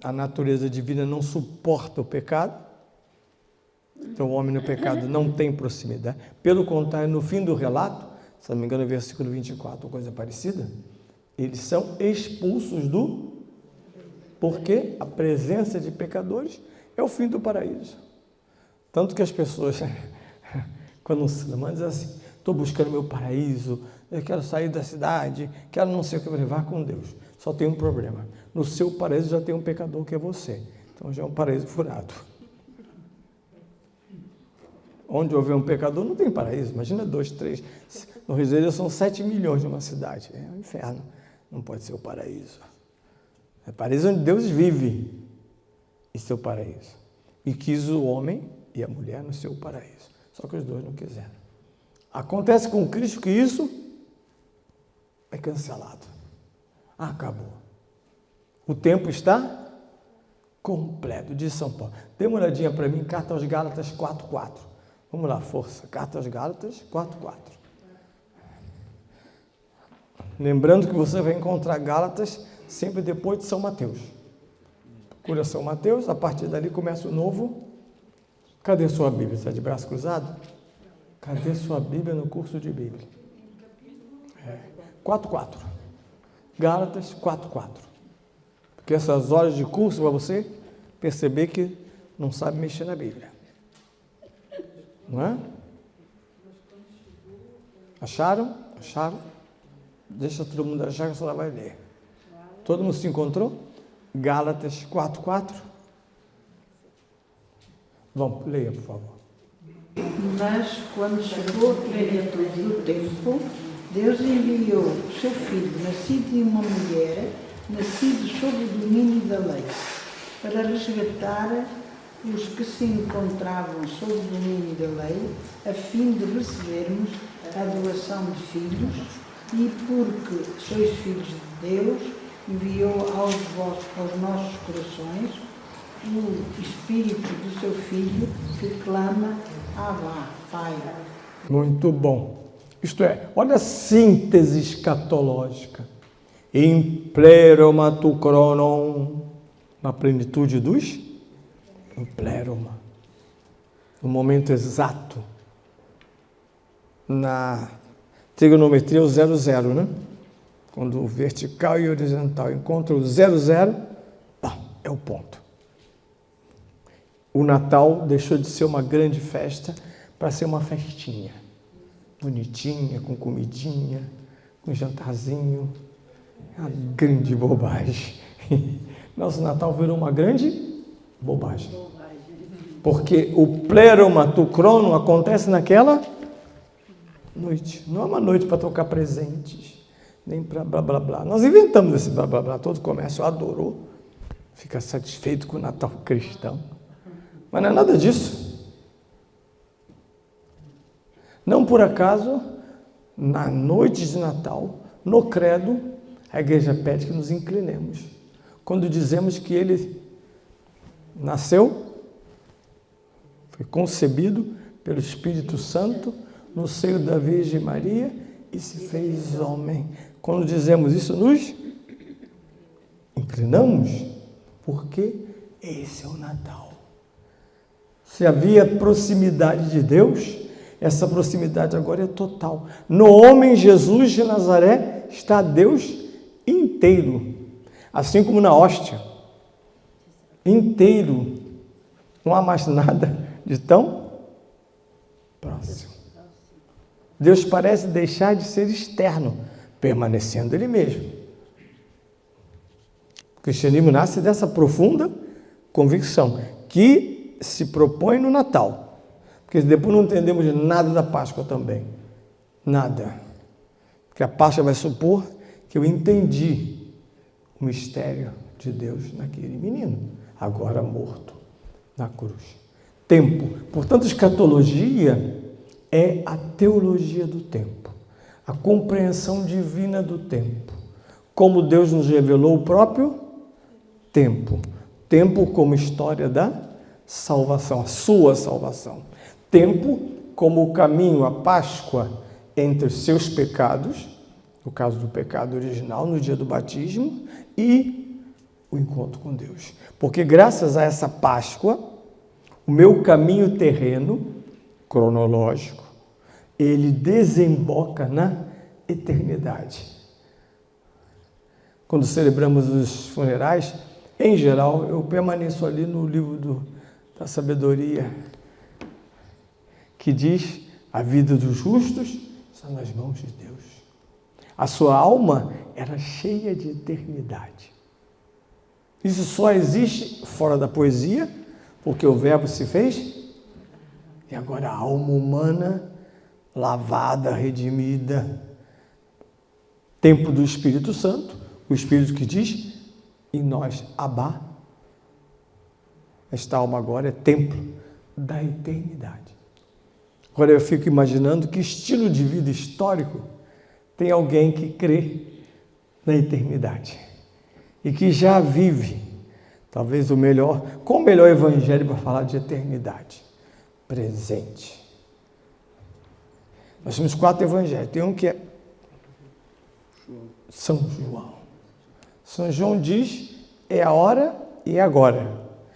A natureza divina não suporta o pecado. Então, o homem no pecado não tem proximidade. Pelo contrário, no fim do relato, se não me engano, no versículo 24, coisa parecida, eles são expulsos do... Porque a presença de pecadores é o fim do paraíso. Tanto que as pessoas, quando um ser humano diz assim, estou buscando meu paraíso, eu quero sair da cidade, quero não sei o que levar com Deus. Só tem um problema. No seu paraíso já tem um pecador que é você. Então já é um paraíso furado. Onde houver um pecador não tem paraíso. Imagina 2, 3. No Rio de Janeiro são 7 milhões de uma cidade. É um inferno. Não pode ser o paraíso. É o paraíso onde Deus vive. Isso é o paraíso. E quis o homem e a mulher no seu paraíso. Só que os dois não quiseram. Acontece com Cristo que isso é cancelado. Acabou. O tempo está completo. Diz São Paulo. Dê uma olhadinha para mim, carta aos Gálatas 4:4. Vamos lá, força. Carta aos Gálatas 4:4. Lembrando que você vai encontrar Gálatas sempre depois de São Mateus. Procura São Mateus, a partir dali começa o novo. Cadê sua Bíblia? Está de braço cruzado? Cadê sua Bíblia no curso de Bíblia? 4:4. Gálatas 4:4. Porque essas horas de curso para você perceber que não sabe mexer na Bíblia. Não é? Acharam? Acharam? Deixa todo mundo achar que a senhora vai ler. Todo mundo se encontrou? Gálatas 4:4. Vamos, leia, por favor. Mas, quando chegou a plenitude do tempo, Deus enviou seu Filho, nascido de uma mulher, nascido sob o domínio da lei, para resgatar os que se encontravam sob o domínio da lei, a fim de recebermos a adoração de filhos, e porque sois filhos de Deus, enviou aos nossos corações o Espírito do seu Filho, que clama: Abba, Pai. Muito bom. Isto é, olha a síntese escatológica. In pleroma tu chronon, na plenitude no pléroma, no momento exato. Na trigonometria, o 00, né? Quando o vertical e o horizontal encontram o 00, é o ponto. O Natal deixou de ser uma grande festa para ser uma festinha. Bonitinha, com comidinha, com jantarzinho. É uma grande bobagem. Nosso Natal virou uma grande bobagem. Porque o pléroma tu crono acontece naquela noite. Não é uma noite para trocar presentes, nem para blá blá blá. Nós inventamos esse blá blá blá. Todo o comércio adorou. Fica satisfeito com o Natal cristão. Mas não é nada disso. Não por acaso, na noite de Natal, no credo, a igreja pede que nos inclinemos. Quando dizemos que ele nasceu, foi concebido pelo Espírito Santo no seio da Virgem Maria e se fez homem. Quando dizemos isso, nos inclinamos, porque esse é o Natal. Se havia proximidade de Deus, essa proximidade agora é total. No homem Jesus de Nazaré está Deus inteiro, assim como na hóstia, inteiro. Não há mais nada de tão próximo. Deus parece deixar de ser externo, permanecendo Ele mesmo. O cristianismo nasce dessa profunda convicção, que se propõe no Natal, porque depois não entendemos nada da Páscoa também, nada, porque a Páscoa vai supor que eu entendi o mistério de Deus naquele menino, agora morto na cruz. Tempo, portanto, escatologia é a teologia do tempo, a compreensão divina do tempo, como Deus nos revelou o próprio tempo, tempo como história da salvação, a sua salvação, tempo como o caminho, a Páscoa entre os seus pecados, no caso do pecado original, no dia do batismo, e o encontro com Deus. Porque graças a essa Páscoa, o meu caminho terreno, cronológico, ele desemboca na eternidade. Quando celebramos os funerais, em geral, eu permaneço ali no livro da sabedoria, que diz: a vida dos justos está nas mãos de Deus. A sua alma era cheia de eternidade. Isso só existe fora da poesia, porque o verbo se fez, e agora a alma humana, lavada, redimida, templo do Espírito Santo, o Espírito que diz em nós, Abá. Esta alma agora é templo da eternidade. Agora eu fico imaginando que estilo de vida histórico tem alguém que crê na eternidade e que já vive, talvez o melhor, qual o melhor evangelho para falar de eternidade? Presente. Nós temos 4 evangelhos, tem um que é São João. São João diz, é a hora e é agora,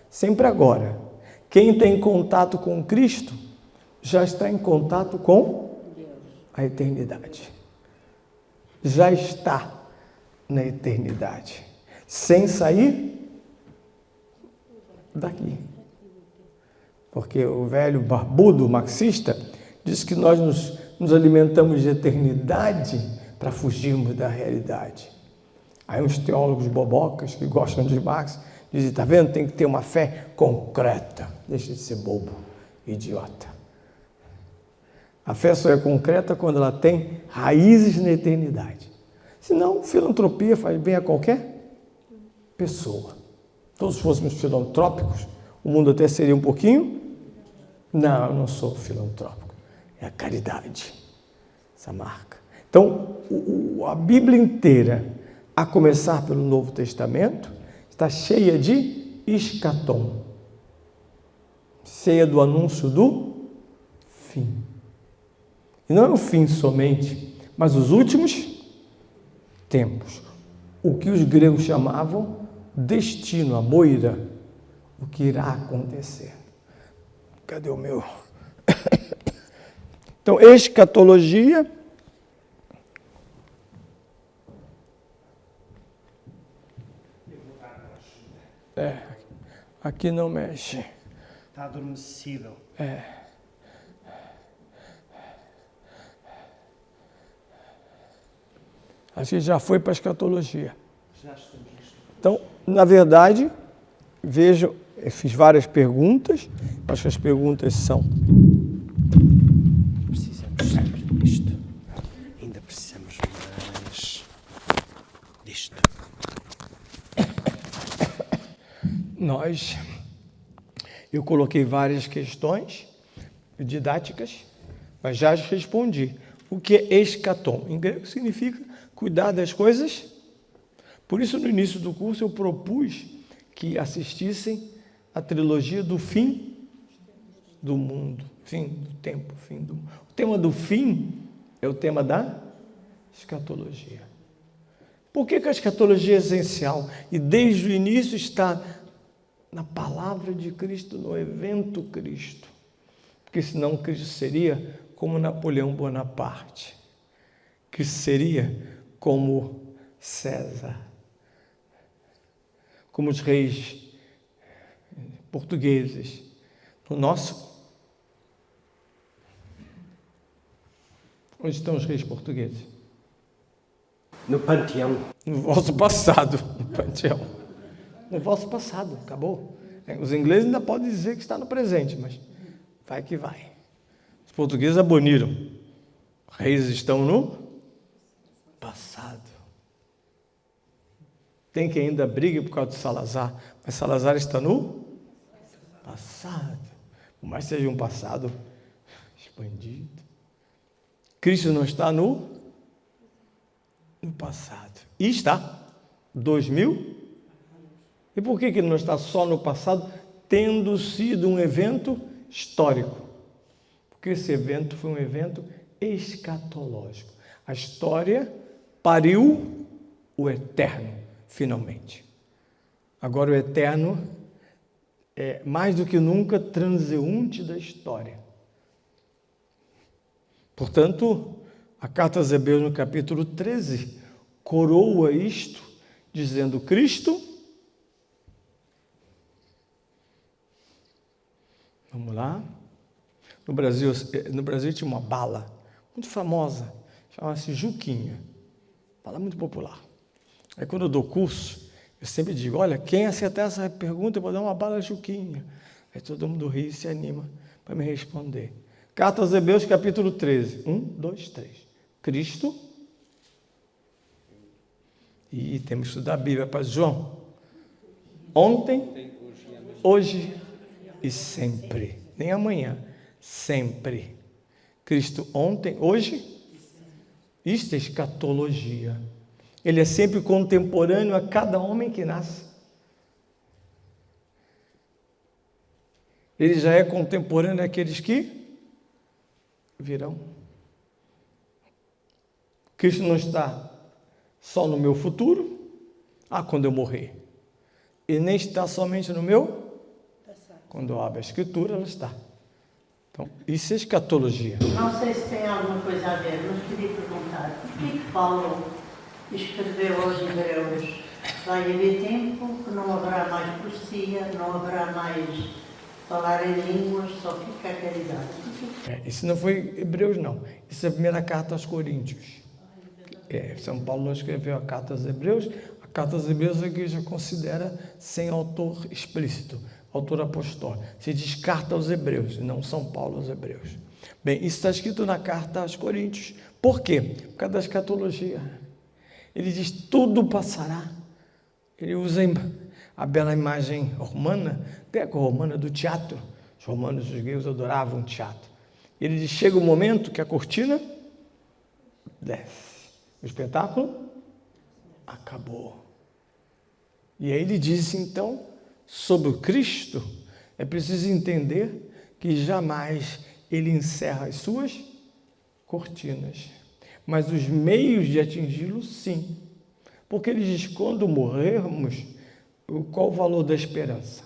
sempre agora. Quem tem contato com Cristo já está em contato com a eternidade. Já está na eternidade, sem sair daqui. Porque o velho barbudo marxista diz que nós nos alimentamos de eternidade para fugirmos da realidade. Aí uns teólogos bobocas que gostam de Marx dizem, está vendo, tem que ter uma fé concreta. Deixa de ser bobo, idiota. A fé só é concreta quando ela tem raízes na eternidade. Senão, filantropia faz bem a qualquer pessoa. Todos fôssemos filantrópicos, o mundo até seria um pouquinho... Não, eu não sou filantrópico. É a caridade, essa marca. Então, a Bíblia inteira, a começar pelo Novo Testamento, está cheia de escatom, cheia do anúncio do fim. E não é o fim somente, mas os últimos tempos, o que os gregos chamavam destino, a moira, o que irá acontecer. Cadê o meu? Então, escatologia aqui não mexe. Está adormecido. Acho que já foi para a escatologia. Já estamos. Então, na verdade, vejo, eu fiz várias perguntas, acho que as perguntas são... Precisamos sempre disto. Ainda precisamos mais disto. Eu coloquei várias questões didáticas, mas já as respondi. O que é escatom? Em grego significa cuidar das coisas. Por isso, no início do curso, eu propus que assistissem a trilogia do fim do mundo, fim do tempo, fim do mundo. O tema do fim é o tema da escatologia. Por que a escatologia é essencial? E desde o início está na palavra de Cristo, no evento Cristo. Porque senão Cristo seria como Napoleão Bonaparte. Cristo seria como César. Como os reis portugueses. No nosso... Onde estão os reis portugueses? No panteão. No vosso passado, no panteão. No vosso passado, acabou. Os ingleses ainda podem dizer que está no presente, mas vai que vai. Os portugueses aboliram. Os reis estão no passado. Tem quem ainda briga por causa de Salazar, mas Salazar está no passado. Por mais que seja um passado expandido. Cristo não está no passado. E está 2000. E por que ele não está só no passado, tendo sido um evento histórico? Porque esse evento foi um evento escatológico. A história pariu o eterno, finalmente. Agora o eterno é mais do que nunca transeunte da história. Portanto, a carta aos Hebreus, no capítulo 13, coroa isto, dizendo: Cristo, vamos lá, no Brasil tinha uma bala muito famosa, chamava-se Juquinha, bala muito popular. Aí quando eu dou curso, eu sempre digo: olha, quem acertar essa pergunta, eu vou dar uma bala Juquinha. Aí todo mundo ri e se anima para me responder. Carta aos Hebreus, capítulo 13. 1, 2, 3. Cristo. E temos que estudar a Bíblia para João. Ontem, hoje e sempre. Nem amanhã. Sempre. Cristo ontem, hoje. Isto é escatologia. Ele é sempre contemporâneo a cada homem que nasce. Ele já é contemporâneo àqueles que virão. Cristo não está só no meu futuro, quando eu morrer. E nem está somente no meu, quando eu abro a Escritura, ela está. Então, isso é escatologia. Não sei se tem alguma coisa a ver, mas queria perguntar: por que Paulo escreveu aos Hebreus: vai haver tempo que não haverá mais profecia, não haverá mais falar em línguas, só fica a caridade? Isso não foi Hebreus, não. Isso é a primeira carta aos Coríntios. São Paulo não escreveu a carta aos Hebreus. A carta aos Hebreus a igreja considera sem autor explícito, autor apostólico. Se diz carta aos Hebreus, não São Paulo aos Hebreus. Bem, isso está escrito na carta aos Coríntios. Por quê? Por causa da escatologia. Ele diz: tudo passará. Ele usa a bela imagem romana, greco-romana do teatro. Os romanos e os gregos adoravam teatro. Ele diz: chega o momento que a cortina desce. O espetáculo acabou. E aí ele diz, então, sobre o Cristo, é preciso entender que jamais ele encerra as suas cortinas. Mas os meios de atingi-lo, sim. Porque ele diz: quando morrermos, Qual o valor da esperança?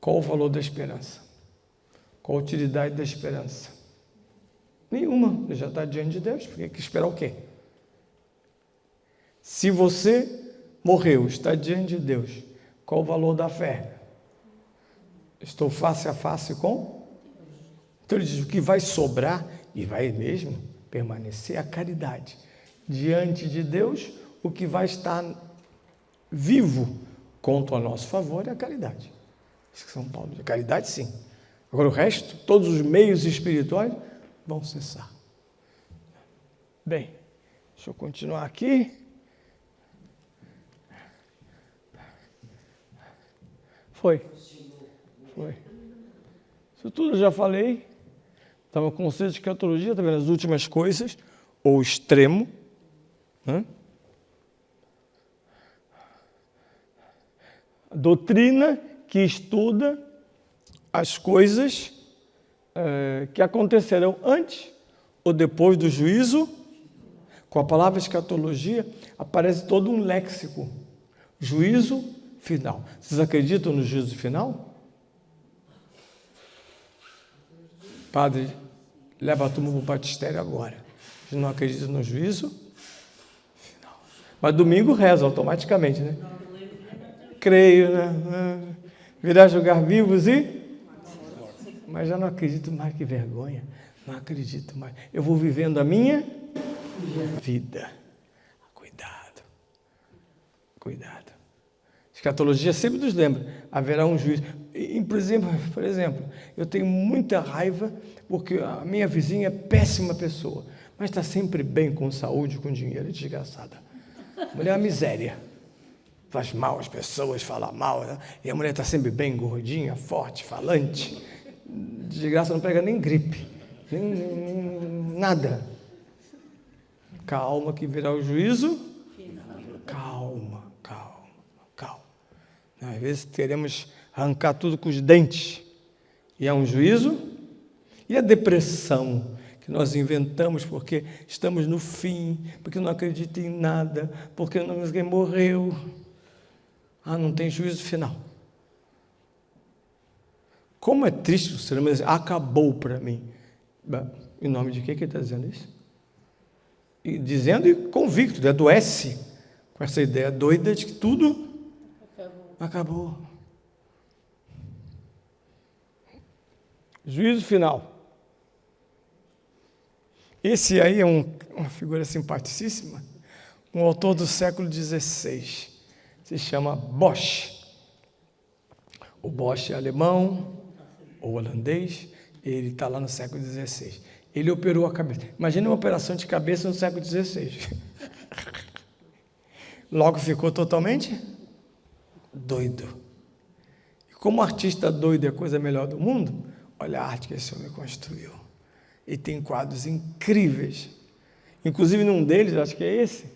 Qual o valor da esperança? Qual a utilidade da esperança? Nenhuma. Você já está diante de Deus. Por que esperar o quê? Se você morreu, está diante de Deus, qual o valor da fé? Estou face a face com? Então ele diz, o que vai sobrar, e vai mesmo permanecer, é a caridade. Diante de Deus, o que vai estar vivo contra o nosso favor é a caridade. Isso que São Paulo diz. A caridade, sim. Agora o resto, todos os meios espirituais vão cessar. Bem, deixa eu continuar aqui. Foi. Isso tudo eu já falei. Então, o conceito de escatologia, está vendo as últimas coisas, ou extremo. Né? A doutrina que estuda as coisas que acontecerão antes ou depois do juízo. Com a palavra escatologia, aparece todo um léxico. Juízo final. Vocês acreditam no juízo final? Padre, leva a turma para o batistério agora. Vocês não acreditam no juízo final. Mas domingo reza automaticamente, né? Creio, né? Virá julgar vivos e... Mas já não acredito mais, que vergonha. Não acredito mais. Eu vou vivendo a minha vida. Cuidado. Cuidado. Escatologia sempre nos lembra, haverá um juízo. Por exemplo, eu tenho muita raiva porque a minha vizinha é péssima pessoa, mas está sempre bem com saúde, com dinheiro, é desgraçada. A mulher é uma miséria. Faz mal às pessoas, fala mal, né? E a mulher está sempre bem, gordinha, forte, falante. Desgraça, não pega nem gripe, nem nada. Calma que virá o juízo. Calma. Às vezes teremos arrancar tudo com os dentes. E é um juízo. E a depressão que nós inventamos porque estamos no fim, porque não acredito em nada, porque ninguém morreu. Não tem juízo final. Como é triste o ser humano dizer, acabou para mim. Em nome de quem que ele está dizendo isso? E dizendo e convicto, adoece com essa ideia doida de que tudo acabou. Juízo final. Esse aí é uma figura simpaticíssima, um autor do século XVI, se chama Bosch. O Bosch é alemão ou holandês, ele está lá no século XVI. Ele operou a cabeça. Imagina uma operação de cabeça no século XVI. Logo ficou totalmente doido. E como artista doido é a coisa melhor do mundo, olha a arte que esse homem construiu. E tem quadros incríveis. Inclusive, num deles, acho que é esse,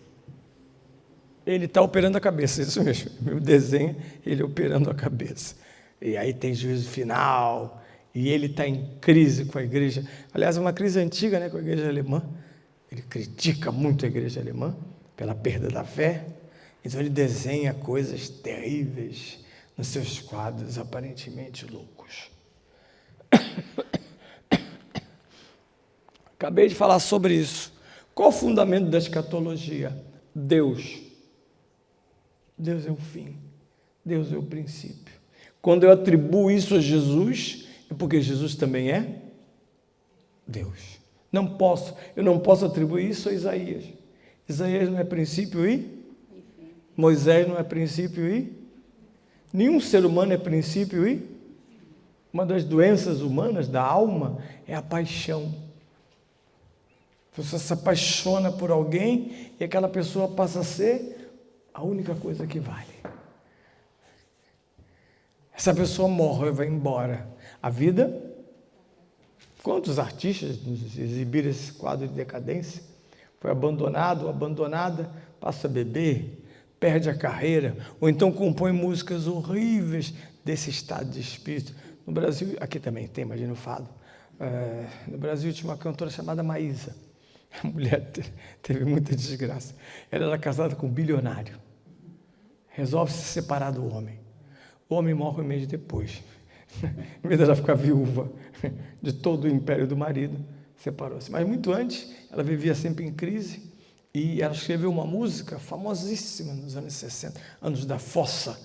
ele está operando a cabeça, isso mesmo. O desenho, ele operando a cabeça. E aí tem juízo final, e ele está em crise com a igreja. Aliás, é uma crise antiga, né, com a igreja alemã. Ele critica muito a igreja alemã pela perda da fé. Então ele desenha coisas terríveis nos seus quadros aparentemente loucos. Acabei de falar sobre isso. Qual o fundamento da escatologia? Deus. Deus é o fim. Deus é o princípio. Quando eu atribuo isso a Jesus, é porque Jesus também é Deus. Eu não posso atribuir isso a Isaías. Isaías não é princípio e Moisés não é princípio e nenhum ser humano é princípio e uma das doenças humanas da alma é a paixão. Você se apaixona por alguém e aquela pessoa passa a ser a única coisa que vale. Essa pessoa morre e vai embora. A vida, quantos artistas nos exibiram esse quadro de decadência? Foi abandonado ou abandonada, passa a beber, perde a carreira, ou então compõe músicas horríveis desse estado de espírito. No Brasil, aqui também tem, imagina o fado. No Brasil tinha uma cantora chamada Maísa. A mulher teve muita desgraça. Ela era casada com um bilionário. Resolve se separar do homem. O homem morre um mês depois. Em vez dela ficar viúva de todo o império do marido, separou-se. Mas muito antes, ela vivia sempre em crise e ela escreveu uma música famosíssima nos anos 60, anos da fossa.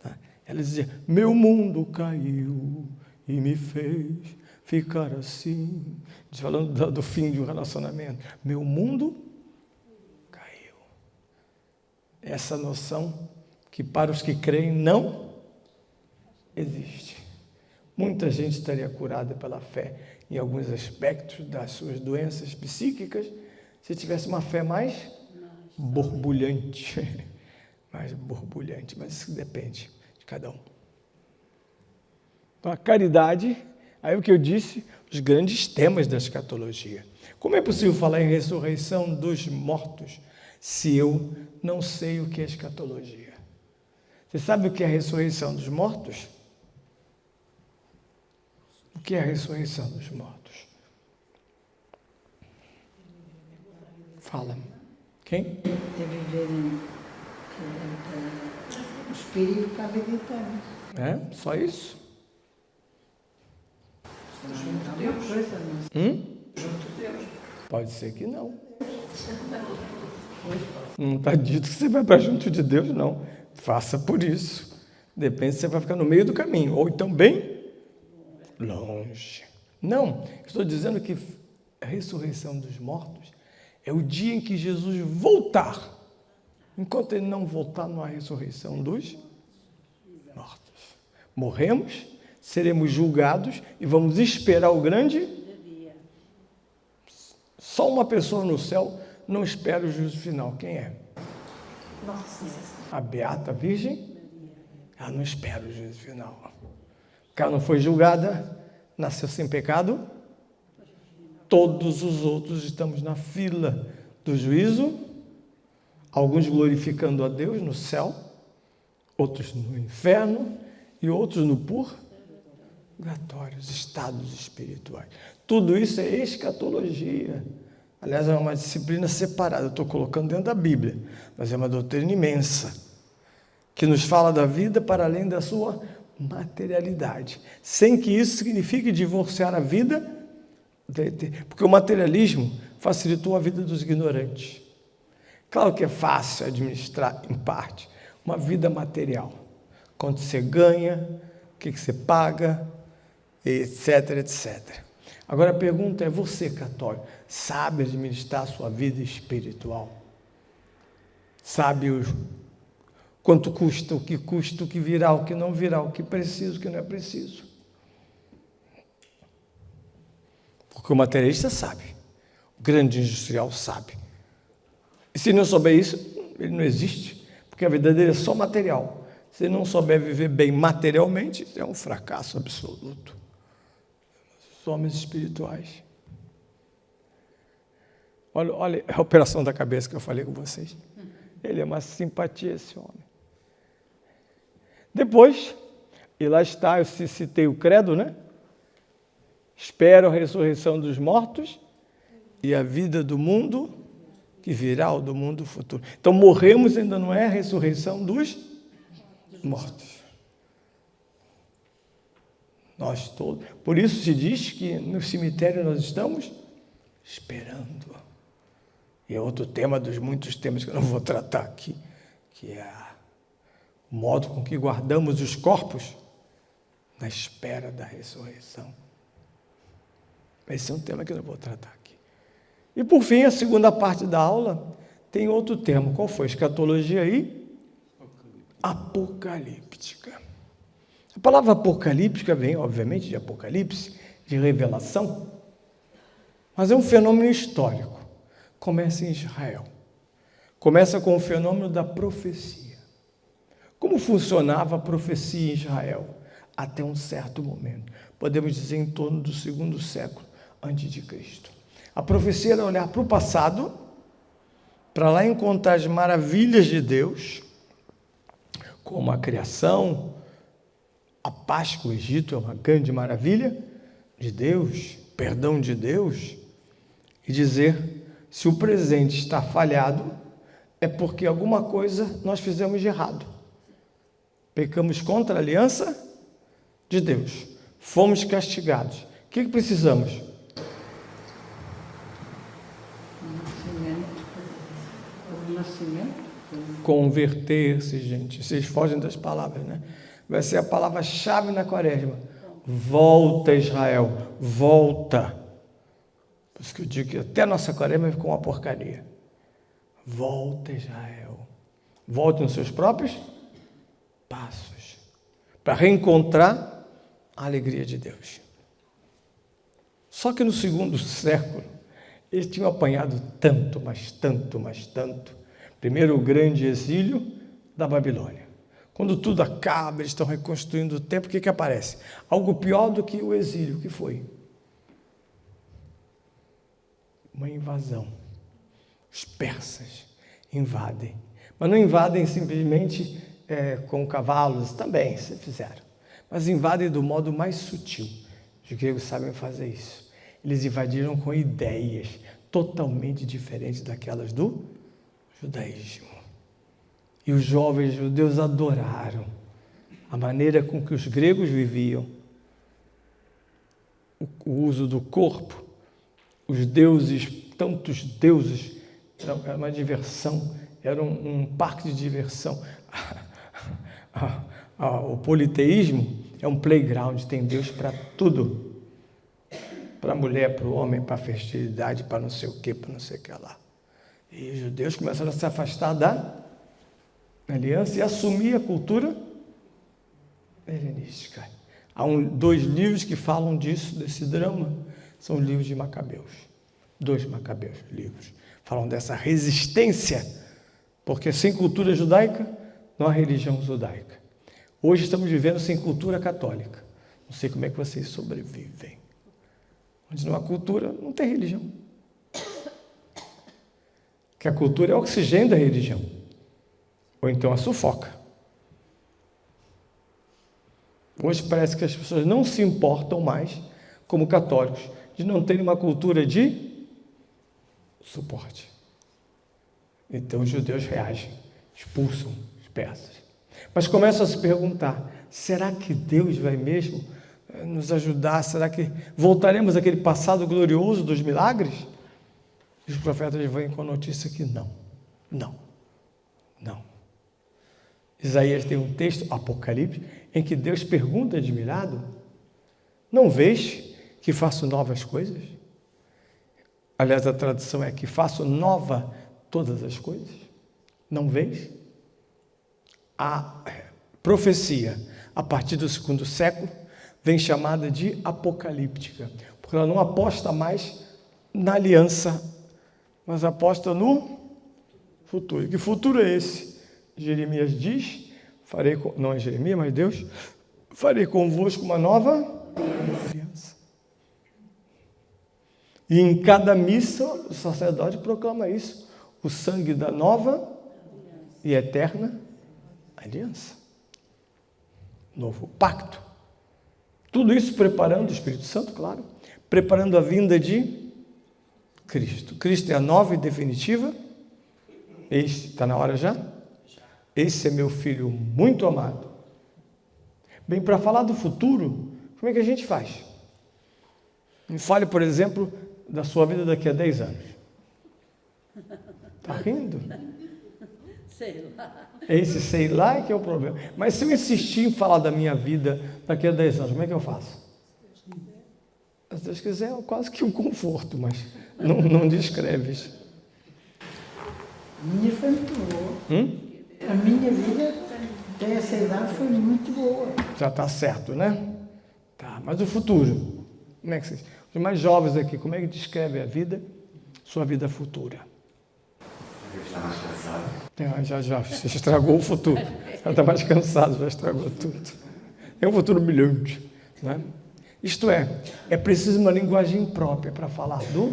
Tá? Ela dizia: meu mundo caiu e me fez ficar assim. Falando do fim de um relacionamento. Meu mundo caiu. Essa noção que para os que creem não existe. Muita gente estaria curada pela fé em alguns aspectos das suas doenças psíquicas se tivesse uma fé mais borbulhante. Mais borbulhante, mas isso depende de cada um. Então, a caridade, aí o que eu disse, os grandes temas da escatologia. Como é possível falar em ressurreição dos mortos se eu não sei o que é escatologia? Você sabe o que é a ressurreição dos mortos? O que é a ressurreição dos mortos? Fala. Quem? É viver o espírito para a vida eterna. É? Só isso? Pode ser que não. Não está dito que você vai para junto de Deus, não. Faça por isso. Depende se você vai ficar no meio do caminho, ou então bem longe. Não, estou dizendo que a ressurreição dos mortos é o dia em que Jesus voltar. Enquanto ele não voltar, não há ressurreição dos mortos. Morremos, seremos julgados e vamos esperar o grande. Só uma pessoa no céu não espera o juízo final. Quem é? A Beata Virgem. Ela não espera o juízo final. Porque ela não foi julgada, nasceu sem pecado. Todos os outros estamos na fila do juízo, alguns glorificando a Deus no céu, outros no inferno e outros no purgatório, os estados espirituais. Tudo isso é escatologia. Aliás, é uma disciplina separada, eu estou colocando dentro da Bíblia, mas é uma doutrina imensa, que nos fala da vida para além da sua materialidade, sem que isso signifique divorciar a vida, porque o materialismo facilitou a vida dos ignorantes. Claro que é fácil administrar, em parte, uma vida material. Quanto você ganha, o que você paga, etc, etc. Agora a pergunta é, você, católico, sabe administrar a sua vida espiritual? Sabe quanto custa, o que virá, o que não virá, o que precisa, o que não é preciso? Porque o materialista sabe, o grande industrial sabe. E se não souber isso, ele não existe, porque a vida dele é só material. Se ele não souber viver bem materialmente, isso é um fracasso absoluto. Os homens espirituais. Olha a operação da cabeça que eu falei com vocês. Ele é uma simpatia, esse homem. Depois, e lá está, eu citei o credo, né? Espero a ressurreição dos mortos e a vida do mundo que virá, ou do mundo futuro. Então, morremos ainda não é a ressurreição dos mortos. Nós todos. Por isso se diz que no cemitério nós estamos esperando. E é outro tema dos muitos temas que eu não vou tratar aqui, que é o modo com que guardamos os corpos na espera da ressurreição. Esse é um tema que eu não vou tratar aqui. E, por fim, a segunda parte da aula tem outro tema. Qual foi? Escatologia e apocalíptica. A palavra apocalíptica vem, obviamente, de Apocalipse, de revelação, mas é um fenômeno histórico. Começa em Israel. Começa com o fenômeno da profecia. Como funcionava a profecia em Israel? Até um certo momento. Podemos dizer em torno do 2º século antes de Cristo. A profecia era olhar para o passado, para lá encontrar as maravilhas de Deus, como a criação, a Páscoa, o Egito é uma grande maravilha de Deus, perdão de Deus, e dizer, Se o presente está falhado, é porque alguma coisa nós fizemos de errado. Pecamos contra a aliança de Deus. Fomos castigados. O que precisamos? Nascimento. Converter-se, gente. Vocês fogem das palavras, né? Vai ser a palavra-chave na quaresma. Volta, Israel. Volta. Por isso que eu digo que até a nossa quaresma ficou uma porcaria. Volta, Israel. Volte nos seus próprios passos. Para reencontrar a alegria de Deus. Só que no segundo século, eles tinham apanhado tanto, mas tanto, mas tanto. Primeiro o grande exílio da Babilônia. Quando tudo acaba, eles estão reconstruindo o templo, o que aparece? Algo pior do que o exílio, que foi? Uma invasão. Os persas invadem. Mas não invadem simplesmente com cavalos, também se fizeram. Mas invadem do modo mais sutil. Os gregos sabem fazer isso. Eles invadiram com ideias totalmente diferentes daquelas do judaísmo. E os jovens judeus adoraram a maneira com que os gregos viviam, o uso do corpo, os deuses, tantos deuses, era uma diversão, era um parque de diversão. O politeísmo é um playground, tem Deus para tudo. Para a mulher, para o homem, para a fertilidade, para não sei o que, para não sei o que lá. E os judeus começaram a se afastar da aliança e assumir a cultura helenística. Há 2 livros que falam disso, desse drama. São os livros de Macabeus. 2 Macabeus, livros. Falam dessa resistência, porque sem cultura judaica, não há religião judaica. Hoje estamos vivendo sem cultura católica. Não sei como é que vocês sobrevivem. Onde não há cultura, não tem religião. Que a cultura é o oxigênio da religião. Ou então a sufoca. Hoje parece que as pessoas não se importam mais, como católicos, de não terem uma cultura de suporte. Então os judeus reagem, expulsam os persas. Mas começam a se perguntar, será que Deus vai mesmo nos ajudar? Será que voltaremos àquele passado glorioso dos milagres? E os profetas vêm com a notícia que não. Isaías tem um texto, Apocalipse, em que Deus pergunta admirado, não vês que faço novas coisas? Aliás, a tradução é que faço nova todas as coisas. Não vês? A profecia, a partir do 2º século, vem chamada de apocalíptica, porque ela não aposta mais na aliança, mas aposta no futuro. E que futuro é esse? Jeremias diz, não é Jeremias, mas Deus, farei convosco uma nova aliança. E em cada missa, o sacerdote proclama isso, o sangue da nova e eterna aliança. Novo pacto. Tudo isso preparando o Espírito Santo, claro, preparando a vinda de Cristo. Cristo é a nova e definitiva. Está na hora já? Esse é meu filho muito amado. Bem, para falar do futuro, como é que a gente faz? Me fale, por exemplo, da sua vida daqui a 10 anos. Está rindo? Sei lá. Esse sei lá é que é o problema. Mas se eu insistir em falar da minha vida daqui a 10 anos, como é que eu faço? Se Deus quiser, é quase que um conforto, mas não descreves. A minha foi muito boa. A minha vida até essa idade foi muito boa. Já está certo, né? Tá, mas o futuro? Como é que vocês... Os mais jovens aqui, como é que descreve a vida, sua vida futura? Já estragou o futuro. Já está mais cansado, já estragou tudo. É um futuro brilhante, né? Isto é preciso uma linguagem própria para falar do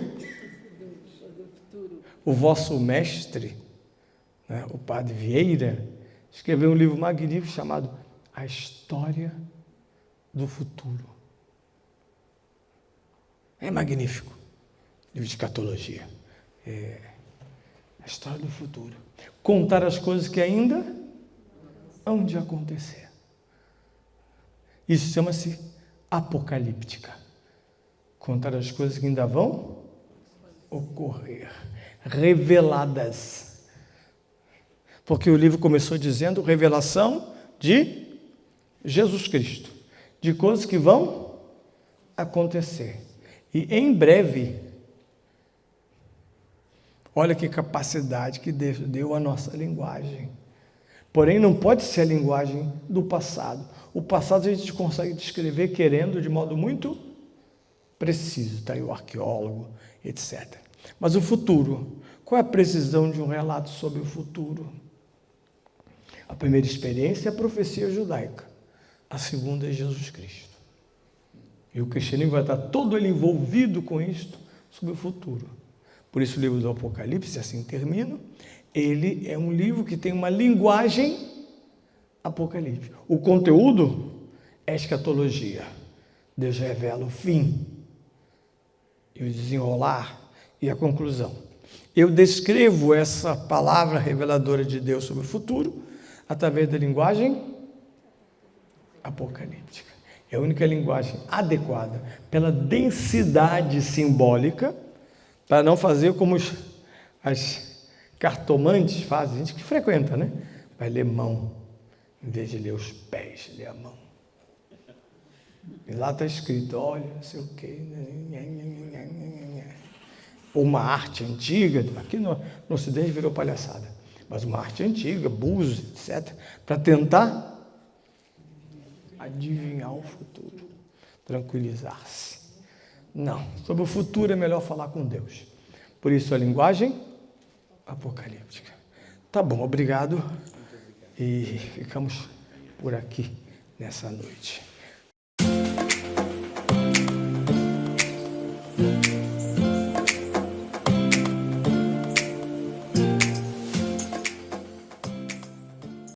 o vosso mestre, né, o Padre Vieira, escreveu um livro magnífico chamado A História do Futuro. É magnífico. Livro de escatologia. A história do futuro. Contar as coisas que ainda hão de acontecer. Isso chama-se apocalíptica. Contar as coisas que ainda vão ocorrer. Reveladas. Porque o livro começou dizendo revelação de Jesus Cristo. De coisas que vão acontecer. E em breve, olha que capacidade que Deus deu à nossa linguagem. Porém, não pode ser a linguagem do passado. O passado a gente consegue descrever querendo de modo muito preciso. Está aí o arqueólogo, etc. Mas o futuro, qual é a precisão de um relato sobre o futuro? A primeira experiência é a profecia judaica. A segunda é Jesus Cristo. E o cristianismo vai estar todo ele envolvido com isto sobre o futuro. Por isso o livro do Apocalipse, assim termina, ele é um livro que tem uma linguagem apocalíptica. O conteúdo é escatologia. Deus revela o fim, e o desenrolar e a conclusão. Eu descrevo essa palavra reveladora de Deus sobre o futuro através da linguagem apocalíptica. É a única linguagem adequada pela densidade simbólica, para não fazer como as cartomantes fazem, gente que frequenta, né? Vai ler mão, em vez de ler os pés, lê a mão. E lá está escrito, olha, não sei o quê. Uma arte antiga, aqui no Ocidente virou palhaçada, mas uma arte antiga, búzios, etc., para tentar adivinhar o futuro, tranquilizar-se. Não, sobre o futuro é melhor falar com Deus. Por isso a linguagem apocalíptica. Tá bom, obrigado. E ficamos por aqui nessa noite.